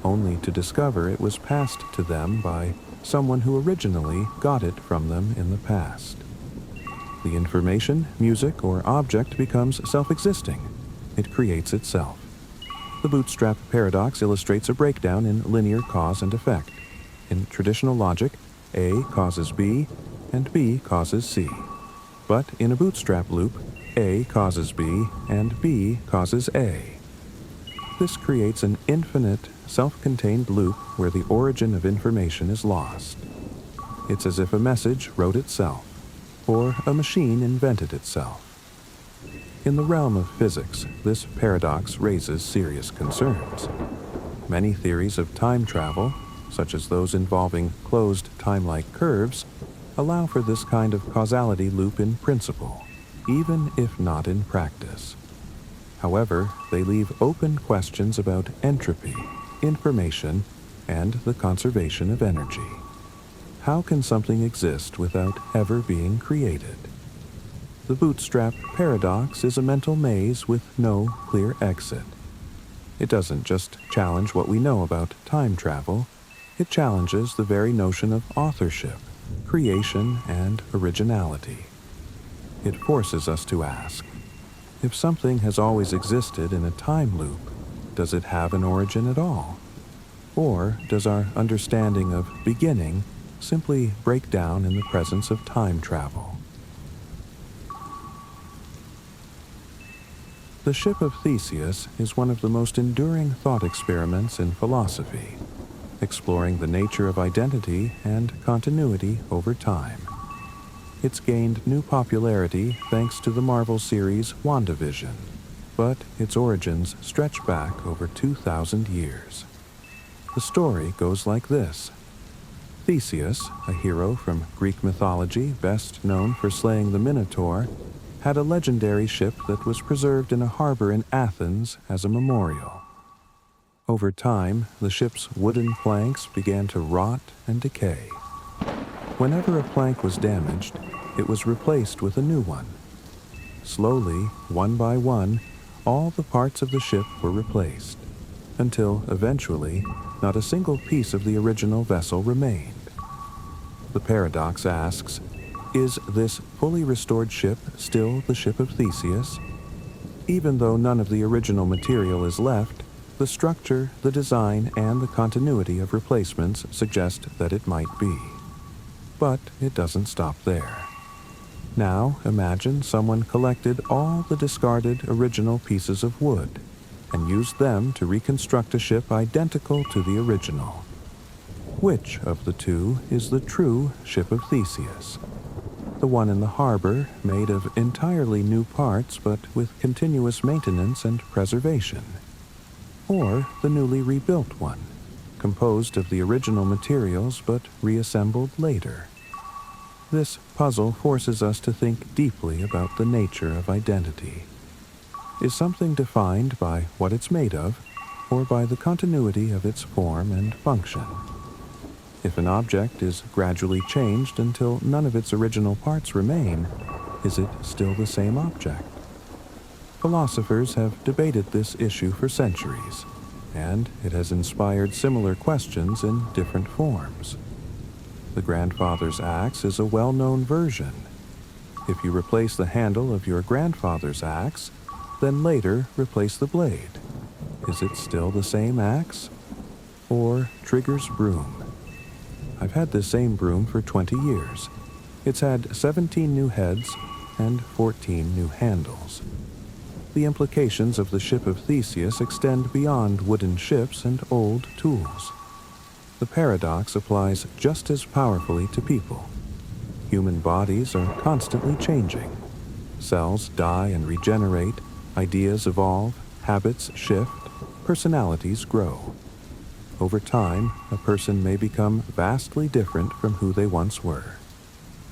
B: only to discover it was passed to them by someone who originally got it from them in the past. The information, music, or object becomes self-existing. It creates itself. The Bootstrap Paradox illustrates a breakdown in linear cause and effect. In traditional logic, A causes B, and B causes C. But in a bootstrap loop, A causes B, and B causes A. This creates an infinite, self-contained loop where the origin of information is lost. It's as if a message wrote itself, or a machine invented itself. In the realm of physics, this paradox raises serious concerns. Many theories of time travel, such as those involving closed time-like curves, allow for this kind of causality loop in principle, even if not in practice. However, they leave open questions about entropy, information, and the conservation of energy. How can something exist without ever being created? The Bootstrap Paradox is a mental maze with no clear exit. It doesn't just challenge what we know about time travel, it challenges the very notion of authorship, creation, and originality. It forces us to ask, if something has always existed in a time loop, does it have an origin at all? Or does our understanding of beginning simply break down in the presence of time travel? The Ship of Theseus is one of the most enduring thought experiments in philosophy, exploring the nature of identity and continuity over time. It's gained new popularity thanks to the Marvel series WandaVision, but its origins stretch back over 2,000 years. The story goes like this. Theseus, a hero from Greek mythology best known for slaying the Minotaur, had a legendary ship that was preserved in a harbor in Athens as a memorial. Over time, the ship's wooden planks began to rot and decay. Whenever a plank was damaged, it was replaced with a new one. Slowly, one by one, all the parts of the ship were replaced, until eventually, not a single piece of the original vessel remained. The paradox asks, is this fully restored ship still the Ship of Theseus? Even though none of the original material is left, the structure, the design, and the continuity of replacements suggest that it might be. But it doesn't stop there. Now imagine someone collected all the discarded original pieces of wood and used them to reconstruct a ship identical to the original. Which of the two is the true Ship of Theseus? The one in the harbor, made of entirely new parts but with continuous maintenance and preservation? Or the newly rebuilt one, composed of the original materials but reassembled later? This puzzle forces us to think deeply about the nature of identity. Is something defined by what it's made of, or by the continuity of its form and function? If an object is gradually changed until none of its original parts remain, is it still the same object? Philosophers have debated this issue for centuries, and it has inspired similar questions in different forms. The grandfather's axe is a well-known version. If you replace the handle of your grandfather's axe, then later replace the blade, is it still the same axe? Or Trigger's broom? I've had this same broom for 20 years. It's had 17 new heads and 14 new handles. The implications of the Ship of Theseus extend beyond wooden ships and old tools. The paradox applies just as powerfully to people. Human bodies are constantly changing. Cells die and regenerate, ideas evolve, habits shift, personalities grow. Over time, a person may become vastly different from who they once were.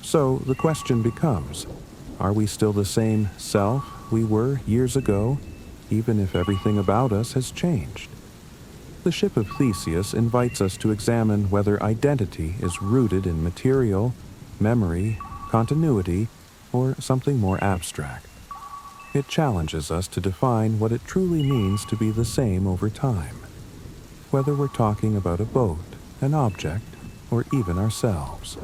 B: So the question becomes, are we still the same self we were years ago, even if everything about us has changed? The Ship of Theseus invites us to examine whether identity is rooted in material, memory, continuity, or something more abstract. It challenges us to define what it truly means to be the same over time, whether we're talking about a boat, an object, or even ourselves.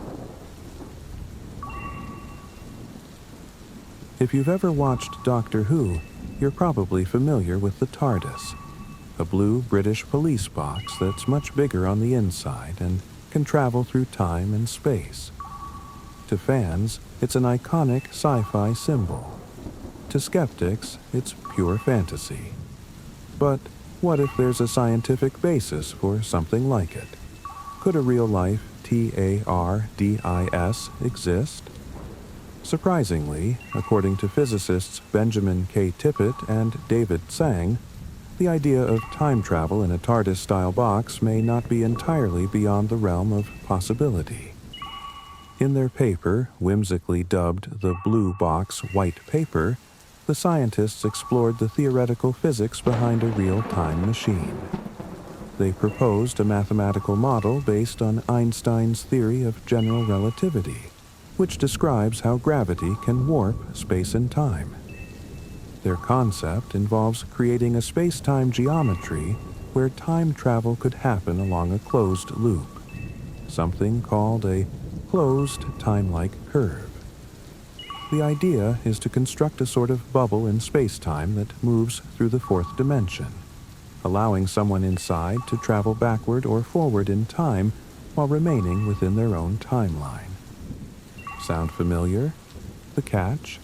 B: If you've ever watched Doctor Who, you're probably familiar with the TARDIS, a blue British police box that's much bigger on the inside and can travel through time and space. To fans, it's an iconic sci-fi symbol. To skeptics, it's pure fantasy. But what if there's a scientific basis for something like it? Could a real-life TARDIS exist? Surprisingly, according to physicists Benjamin K. Tippett and David Tsang, the idea of time travel in a TARDIS-style box may not be entirely beyond the realm of possibility. In their paper, whimsically dubbed the Blue Box White Paper, the scientists explored the theoretical physics behind a real-time machine. They proposed a mathematical model based on Einstein's theory of general relativity, which describes how gravity can warp space and time. Their concept involves creating a space-time geometry where time travel could happen along a closed loop, something called a closed time-like curve. The idea is to construct a sort of bubble in space-time that moves through the fourth dimension, allowing someone inside to travel backward or forward in time while remaining within their own timeline. Sound familiar? The catch?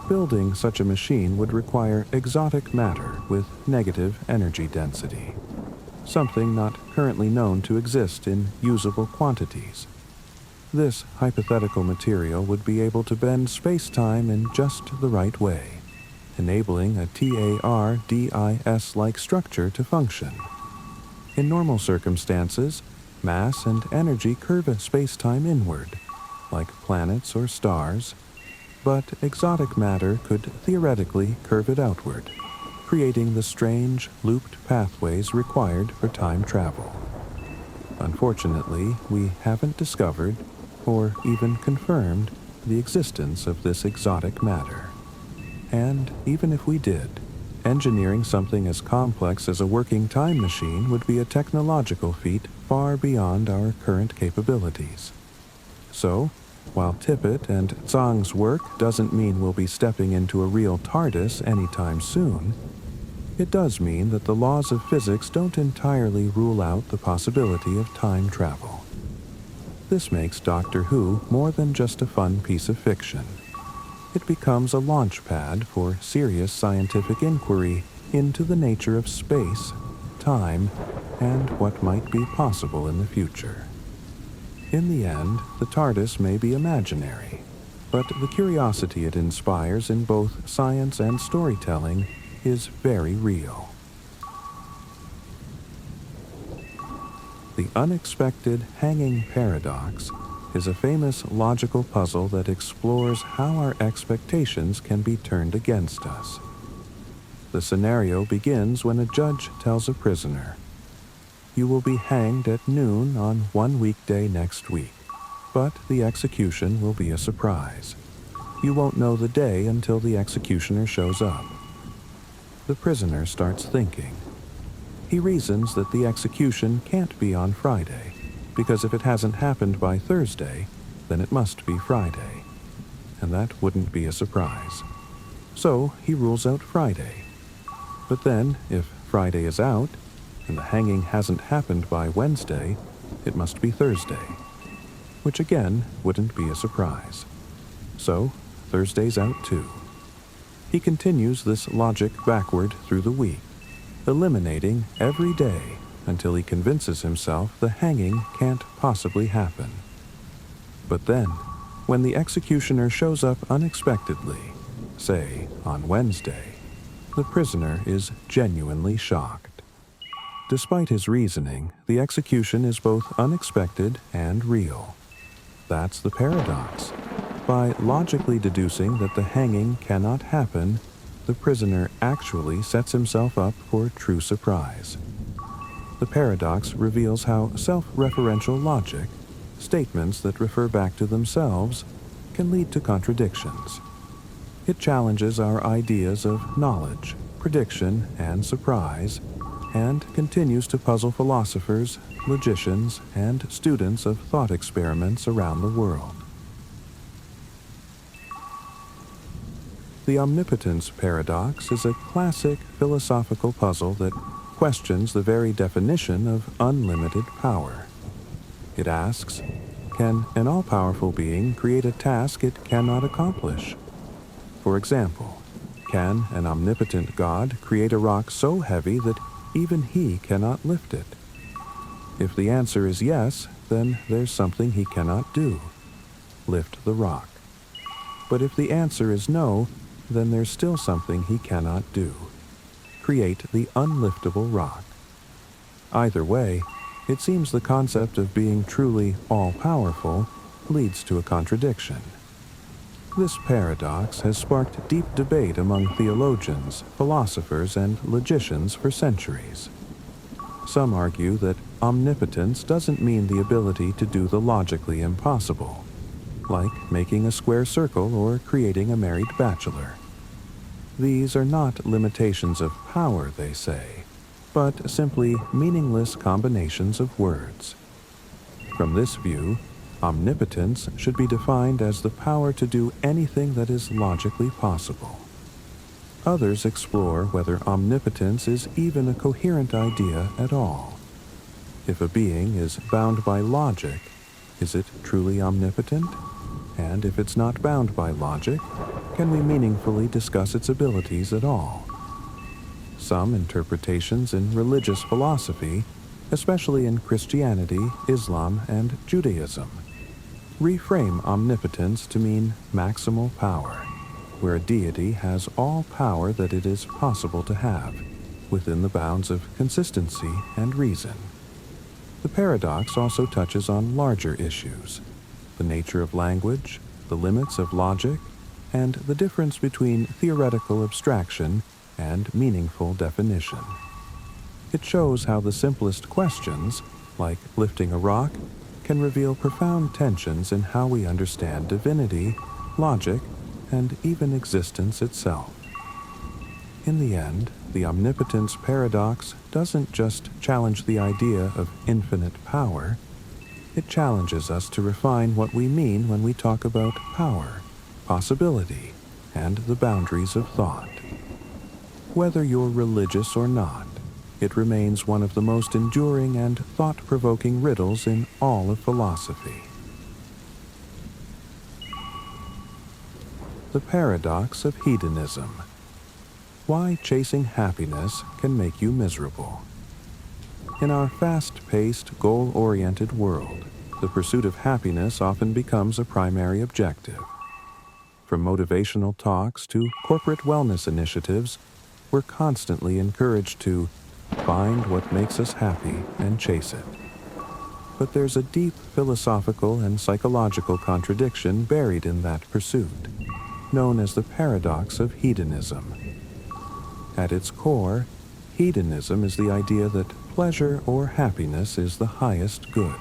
B: Building such a machine would require exotic matter with negative energy density, something not currently known to exist in usable quantities. This hypothetical material would be able to bend space-time in just the right way, enabling a TARDIS-like structure to function. In normal circumstances, mass and energy curve space-time inward, like planets or stars, but exotic matter could theoretically curve it outward, creating the strange, looped pathways required for time travel. Unfortunately, we haven't discovered, or even confirmed, the existence of this exotic matter. And even if we did, engineering something as complex as a working time machine would be a technological feat far beyond our current capabilities. So, while Tippett and Zhang's work doesn't mean we'll be stepping into a real TARDIS anytime soon, it does mean that the laws of physics don't entirely rule out the possibility of time travel. This makes Doctor Who more than just a fun piece of fiction. It becomes a launch pad for serious scientific inquiry into the nature of space, time, and what might be possible in the future. In the end, the TARDIS may be imaginary, but the curiosity it inspires in both science and storytelling is very real. The unexpected hanging paradox is a famous logical puzzle that explores how our expectations can be turned against us. The scenario begins when a judge tells a prisoner, "You will be hanged at noon on one weekday next week, but the execution will be a surprise. You won't know the day until the executioner shows up." The prisoner starts thinking. He reasons that the execution can't be on Friday, because if it hasn't happened by Thursday, then it must be Friday, and that wouldn't be a surprise. So he rules out Friday. But then, if Friday is out, and the hanging hasn't happened by Wednesday, it must be Thursday, which again wouldn't be a surprise. So Thursday's out too. He continues this logic backward through the week, eliminating every day until he convinces himself the hanging can't possibly happen. But then, when the executioner shows up unexpectedly, say on Wednesday, the prisoner is genuinely shocked. Despite his reasoning, the execution is both unexpected and real. That's the paradox. By logically deducing that the hanging cannot happen, the prisoner actually sets himself up for true surprise. The paradox reveals how self-referential logic, statements that refer back to themselves, can lead to contradictions. It challenges our ideas of knowledge, prediction, and surprise, and continues to puzzle philosophers, logicians, and students of thought experiments around the world. The Omnipotence Paradox is a classic philosophical puzzle that questions the very definition of unlimited power. It asks, can an all-powerful being create a task it cannot accomplish? For example, can an omnipotent God create a rock so heavy that even he cannot lift it? If the answer is yes, then there's something he cannot do. Lift the rock. But if the answer is no, then there's still something he cannot do. Create the unliftable rock. Either way, it seems the concept of being truly all-powerful leads to a contradiction. This paradox has sparked deep debate among theologians, philosophers, and logicians for centuries. Some argue that omnipotence doesn't mean the ability to do the logically impossible, like making a square circle or creating a married bachelor. These are not limitations of power, they say, but simply meaningless combinations of words. From this view, omnipotence should be defined as the power to do anything that is logically possible. Others explore whether omnipotence is even a coherent idea at all. If a being is bound by logic, is it truly omnipotent? And if it's not bound by logic, can we meaningfully discuss its abilities at all? Some interpretations in religious philosophy, especially in Christianity, Islam, and Judaism, reframe omnipotence to mean maximal power, where a deity has all power that it is possible to have, within the bounds of consistency and reason. The paradox also touches on larger issues: the nature of language, the limits of logic, and the difference between theoretical abstraction and meaningful definition. It shows how the simplest questions, like lifting a rock, can reveal profound tensions in how we understand divinity, logic, and even existence itself. In the end, the Omnipotence Paradox doesn't just challenge the idea of infinite power, it challenges us to refine what we mean when we talk about power, possibility, and the boundaries of thought. Whether you're religious or not, it remains one of the most enduring and thought-provoking riddles in all of philosophy. The Paradox of Hedonism. Why chasing happiness can make you miserable. In our fast-paced, goal-oriented world, the pursuit of happiness often becomes a primary objective. From motivational talks to corporate wellness initiatives, we're constantly encouraged to find what makes us happy and chase it. But there's a deep philosophical and psychological contradiction buried in that pursuit, known as the Paradox of Hedonism. At its core, hedonism is the idea that pleasure or happiness is the highest good,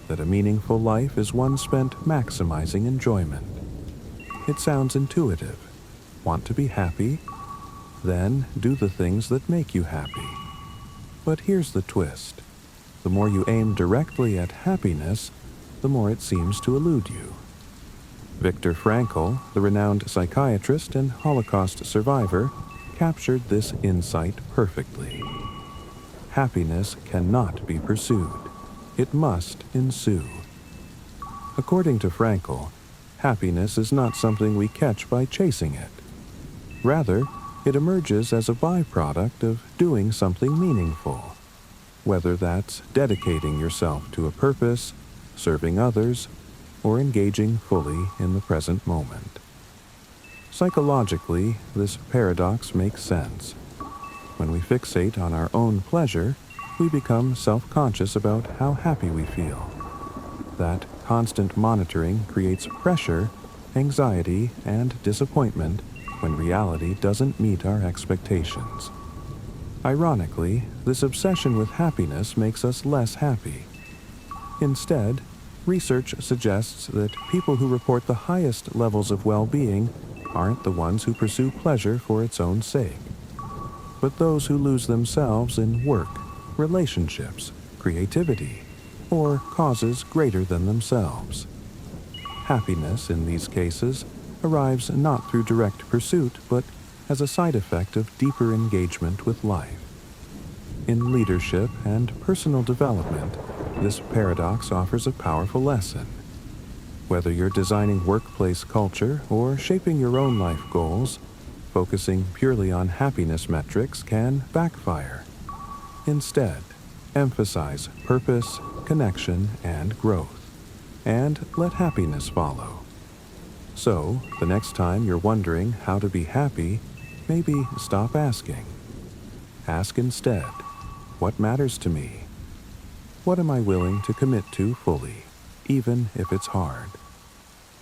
B: that a meaningful life is one spent maximizing enjoyment. It sounds intuitive. Want to be happy? Then do the things that make you happy. But here's the twist. The more you aim directly at happiness, the more it seems to elude you. Viktor Frankl, the renowned psychiatrist and Holocaust survivor, captured this insight perfectly. Happiness cannot be pursued. It must ensue. According to Frankl, happiness is not something we catch by chasing it. Rather, it emerges as a byproduct of doing something meaningful, whether that's dedicating yourself to a purpose, serving others, or engaging fully in the present moment. Psychologically, this paradox makes sense. When we fixate on our own pleasure, we become self-conscious about how happy we feel. That constant monitoring creates pressure, anxiety, and disappointment when reality doesn't meet our expectations. Ironically, this obsession with happiness makes us less happy. Instead, research suggests that people who report the highest levels of well-being aren't the ones who pursue pleasure for its own sake, but those who lose themselves in work, relationships, creativity, or causes greater than themselves. Happiness, in these cases, arrives not through direct pursuit, but as a side effect of deeper engagement with life. In leadership and personal development, this paradox offers a powerful lesson. Whether you're designing workplace culture or shaping your own life goals, focusing purely on happiness metrics can backfire. Instead, emphasize purpose, connection, and growth, and let happiness follow. So, the next time you're wondering how to be happy, maybe stop asking. Ask instead, what matters to me? What am I willing to commit to fully, even if it's hard?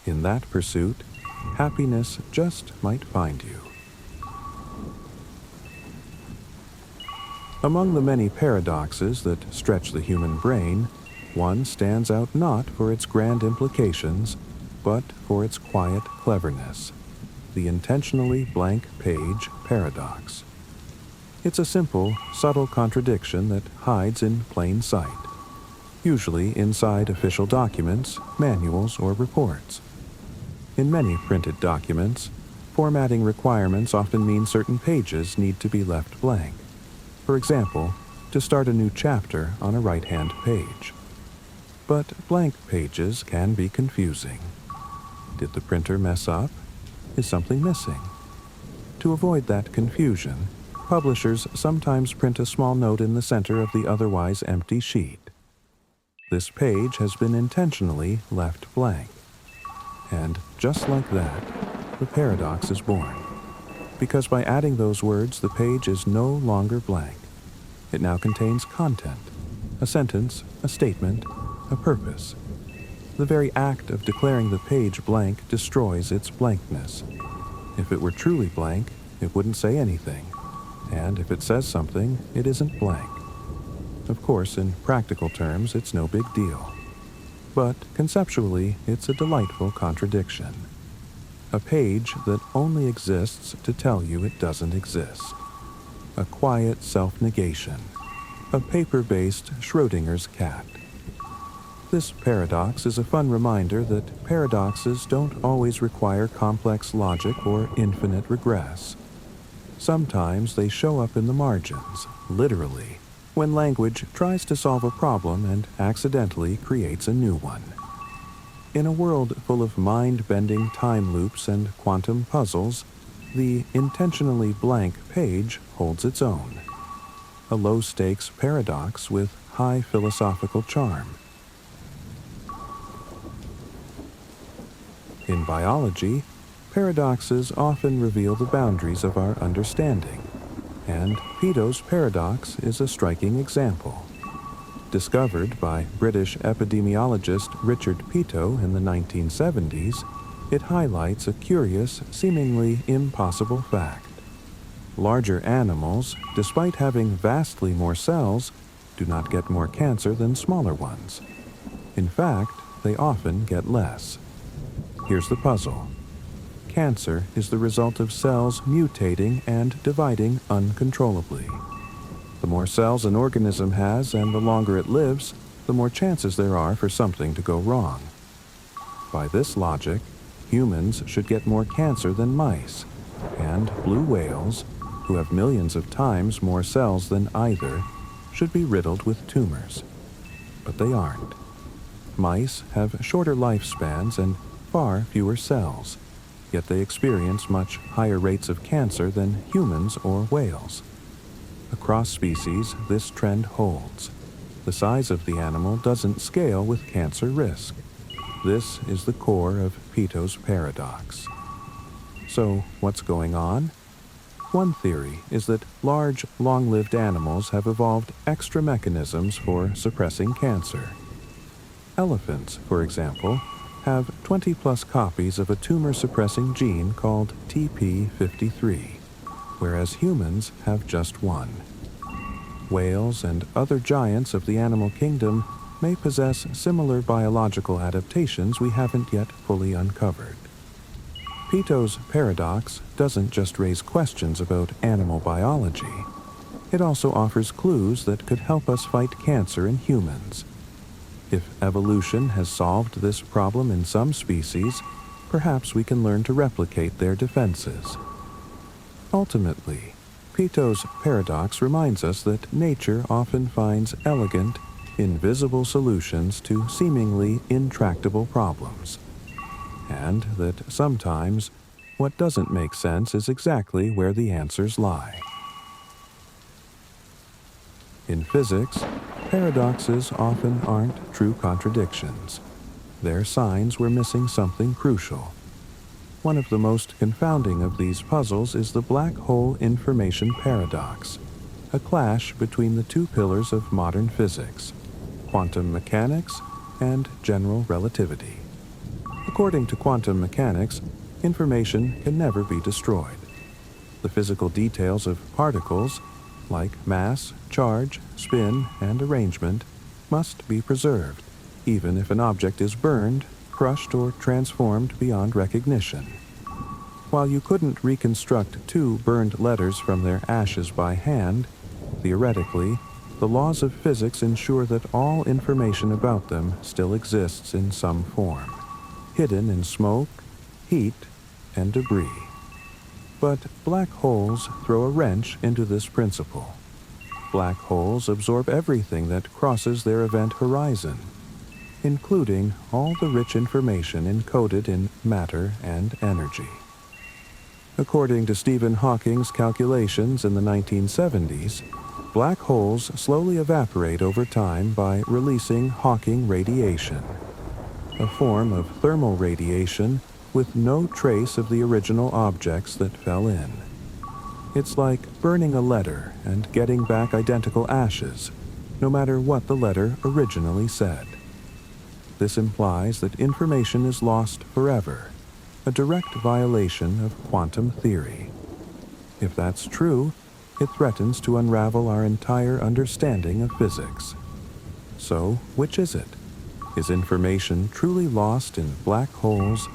B: In that pursuit, happiness just might find you. Among the many paradoxes that stretch the human brain, one stands out not for its grand implications, but for its quiet cleverness. the intentionally blank page paradox. It's a simple, subtle contradiction that hides in plain sight, usually inside official documents, manuals, or reports. In many printed documents, formatting requirements often mean certain pages need to be left blank. For example, to start a new chapter on a right-hand page. But blank pages can be confusing. Did the printer mess up? Is something missing? To avoid that confusion, publishers sometimes print a small note in the center of the otherwise empty sheet. This page has been intentionally left blank. And just like that, the paradox is born. Because by adding those words, the page is no longer blank. It now contains content, a sentence, a statement, a purpose. The very act of declaring the page blank destroys its blankness. If it were truly blank, it wouldn't say anything. And if it says something, it isn't blank. Of course, in practical terms, it's no big deal. But conceptually, it's a delightful contradiction. A page that only exists to tell you it doesn't exist. A quiet self-negation. A paper-based Schrodinger's cat. This paradox is a fun reminder that paradoxes don't always require complex logic or infinite regress. Sometimes they show up in the margins, literally, when language tries to solve a problem and accidentally creates a new one. In a world full of mind-bending time loops and quantum puzzles, the intentionally blank page holds its own. A low-stakes paradox with high philosophical charm. In biology, paradoxes often reveal the boundaries of our understanding, and Peto's paradox is a striking example. Discovered by British epidemiologist Richard Peto in the 1970s, it highlights a curious, seemingly impossible fact. Larger animals, despite having vastly more cells, do not get more cancer than smaller ones. In fact, they often get less. Here's the puzzle. Cancer is the result of cells mutating and dividing uncontrollably. The more cells an organism has and the longer it lives, the more chances there are for something to go wrong. By this logic, humans should get more cancer than mice, and blue whales, who have millions of times more cells than either, should be riddled with tumors. But they aren't. Mice have shorter lifespans and far fewer cells, yet they experience much higher rates of cancer than humans or whales. Across species, this trend holds. The size of the animal doesn't scale with cancer risk. This is the core of Peto's paradox. So, what's going on? One theory is that large, long-lived animals have evolved extra mechanisms for suppressing cancer. Elephants, for example, have 20-plus copies of a tumor-suppressing gene called TP53, whereas humans have just one. Whales and other giants of the animal kingdom may possess similar biological adaptations we haven't yet fully uncovered. Peto's paradox doesn't just raise questions about animal biology. It also offers clues that could help us fight cancer in humans. If evolution has solved this problem in some species, perhaps we can learn to replicate their defenses. Ultimately, Peto's paradox reminds us that nature often finds elegant, invisible solutions to seemingly intractable problems, and that sometimes what doesn't make sense is exactly where the answers lie. In physics, paradoxes often aren't true contradictions. They're signs we're missing something crucial. One of the most confounding of these puzzles is the black hole information paradox, a clash between the two pillars of modern physics, quantum mechanics and general relativity. According to quantum mechanics, information can never be destroyed. The physical details of particles, like mass, charge, spin, and arrangement, must be preserved, even if an object is burned, crushed, or transformed beyond recognition. While you couldn't reconstruct two burned letters from their ashes by hand, theoretically, the laws of physics ensure that all information about them still exists in some form, hidden in smoke, heat, and debris. But black holes throw a wrench into this principle. Black holes absorb everything that crosses their event horizon, including all the rich information encoded in matter and energy. According to Stephen Hawking's calculations in the 1970s, black holes slowly evaporate over time by releasing Hawking radiation, a form of thermal radiation with no trace of the original objects that fell in. It's like burning a letter and getting back identical ashes, no matter what the letter originally said. This implies that information is lost forever, a direct violation of quantum theory. If that's true, it threatens to unravel our entire understanding of physics. So, which is it? Is information truly lost in black holes,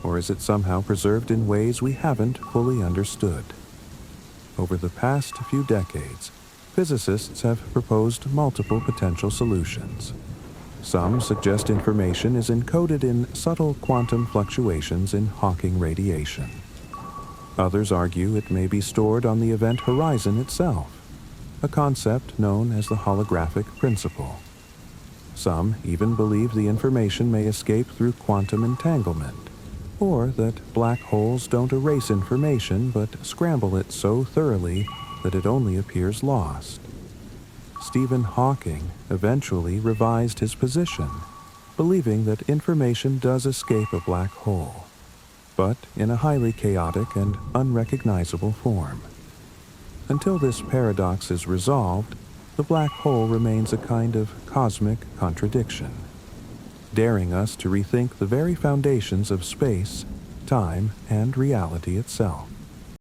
B: or is it somehow preserved in ways we haven't fully understood? Over the past few decades, physicists have proposed multiple potential solutions. Some suggest information is encoded in subtle quantum fluctuations in Hawking radiation. Others argue it may be stored on the event horizon itself, a concept known as the holographic principle. Some even believe the information may escape through quantum entanglement, or that black holes don't erase information but scramble it so thoroughly that it only appears lost. Stephen Hawking eventually revised his position, believing that information does escape a black hole, but in a highly chaotic and unrecognizable form. Until this paradox is resolved, the black hole remains a kind of cosmic contradiction, daring us to rethink the very foundations of space, time, and reality itself.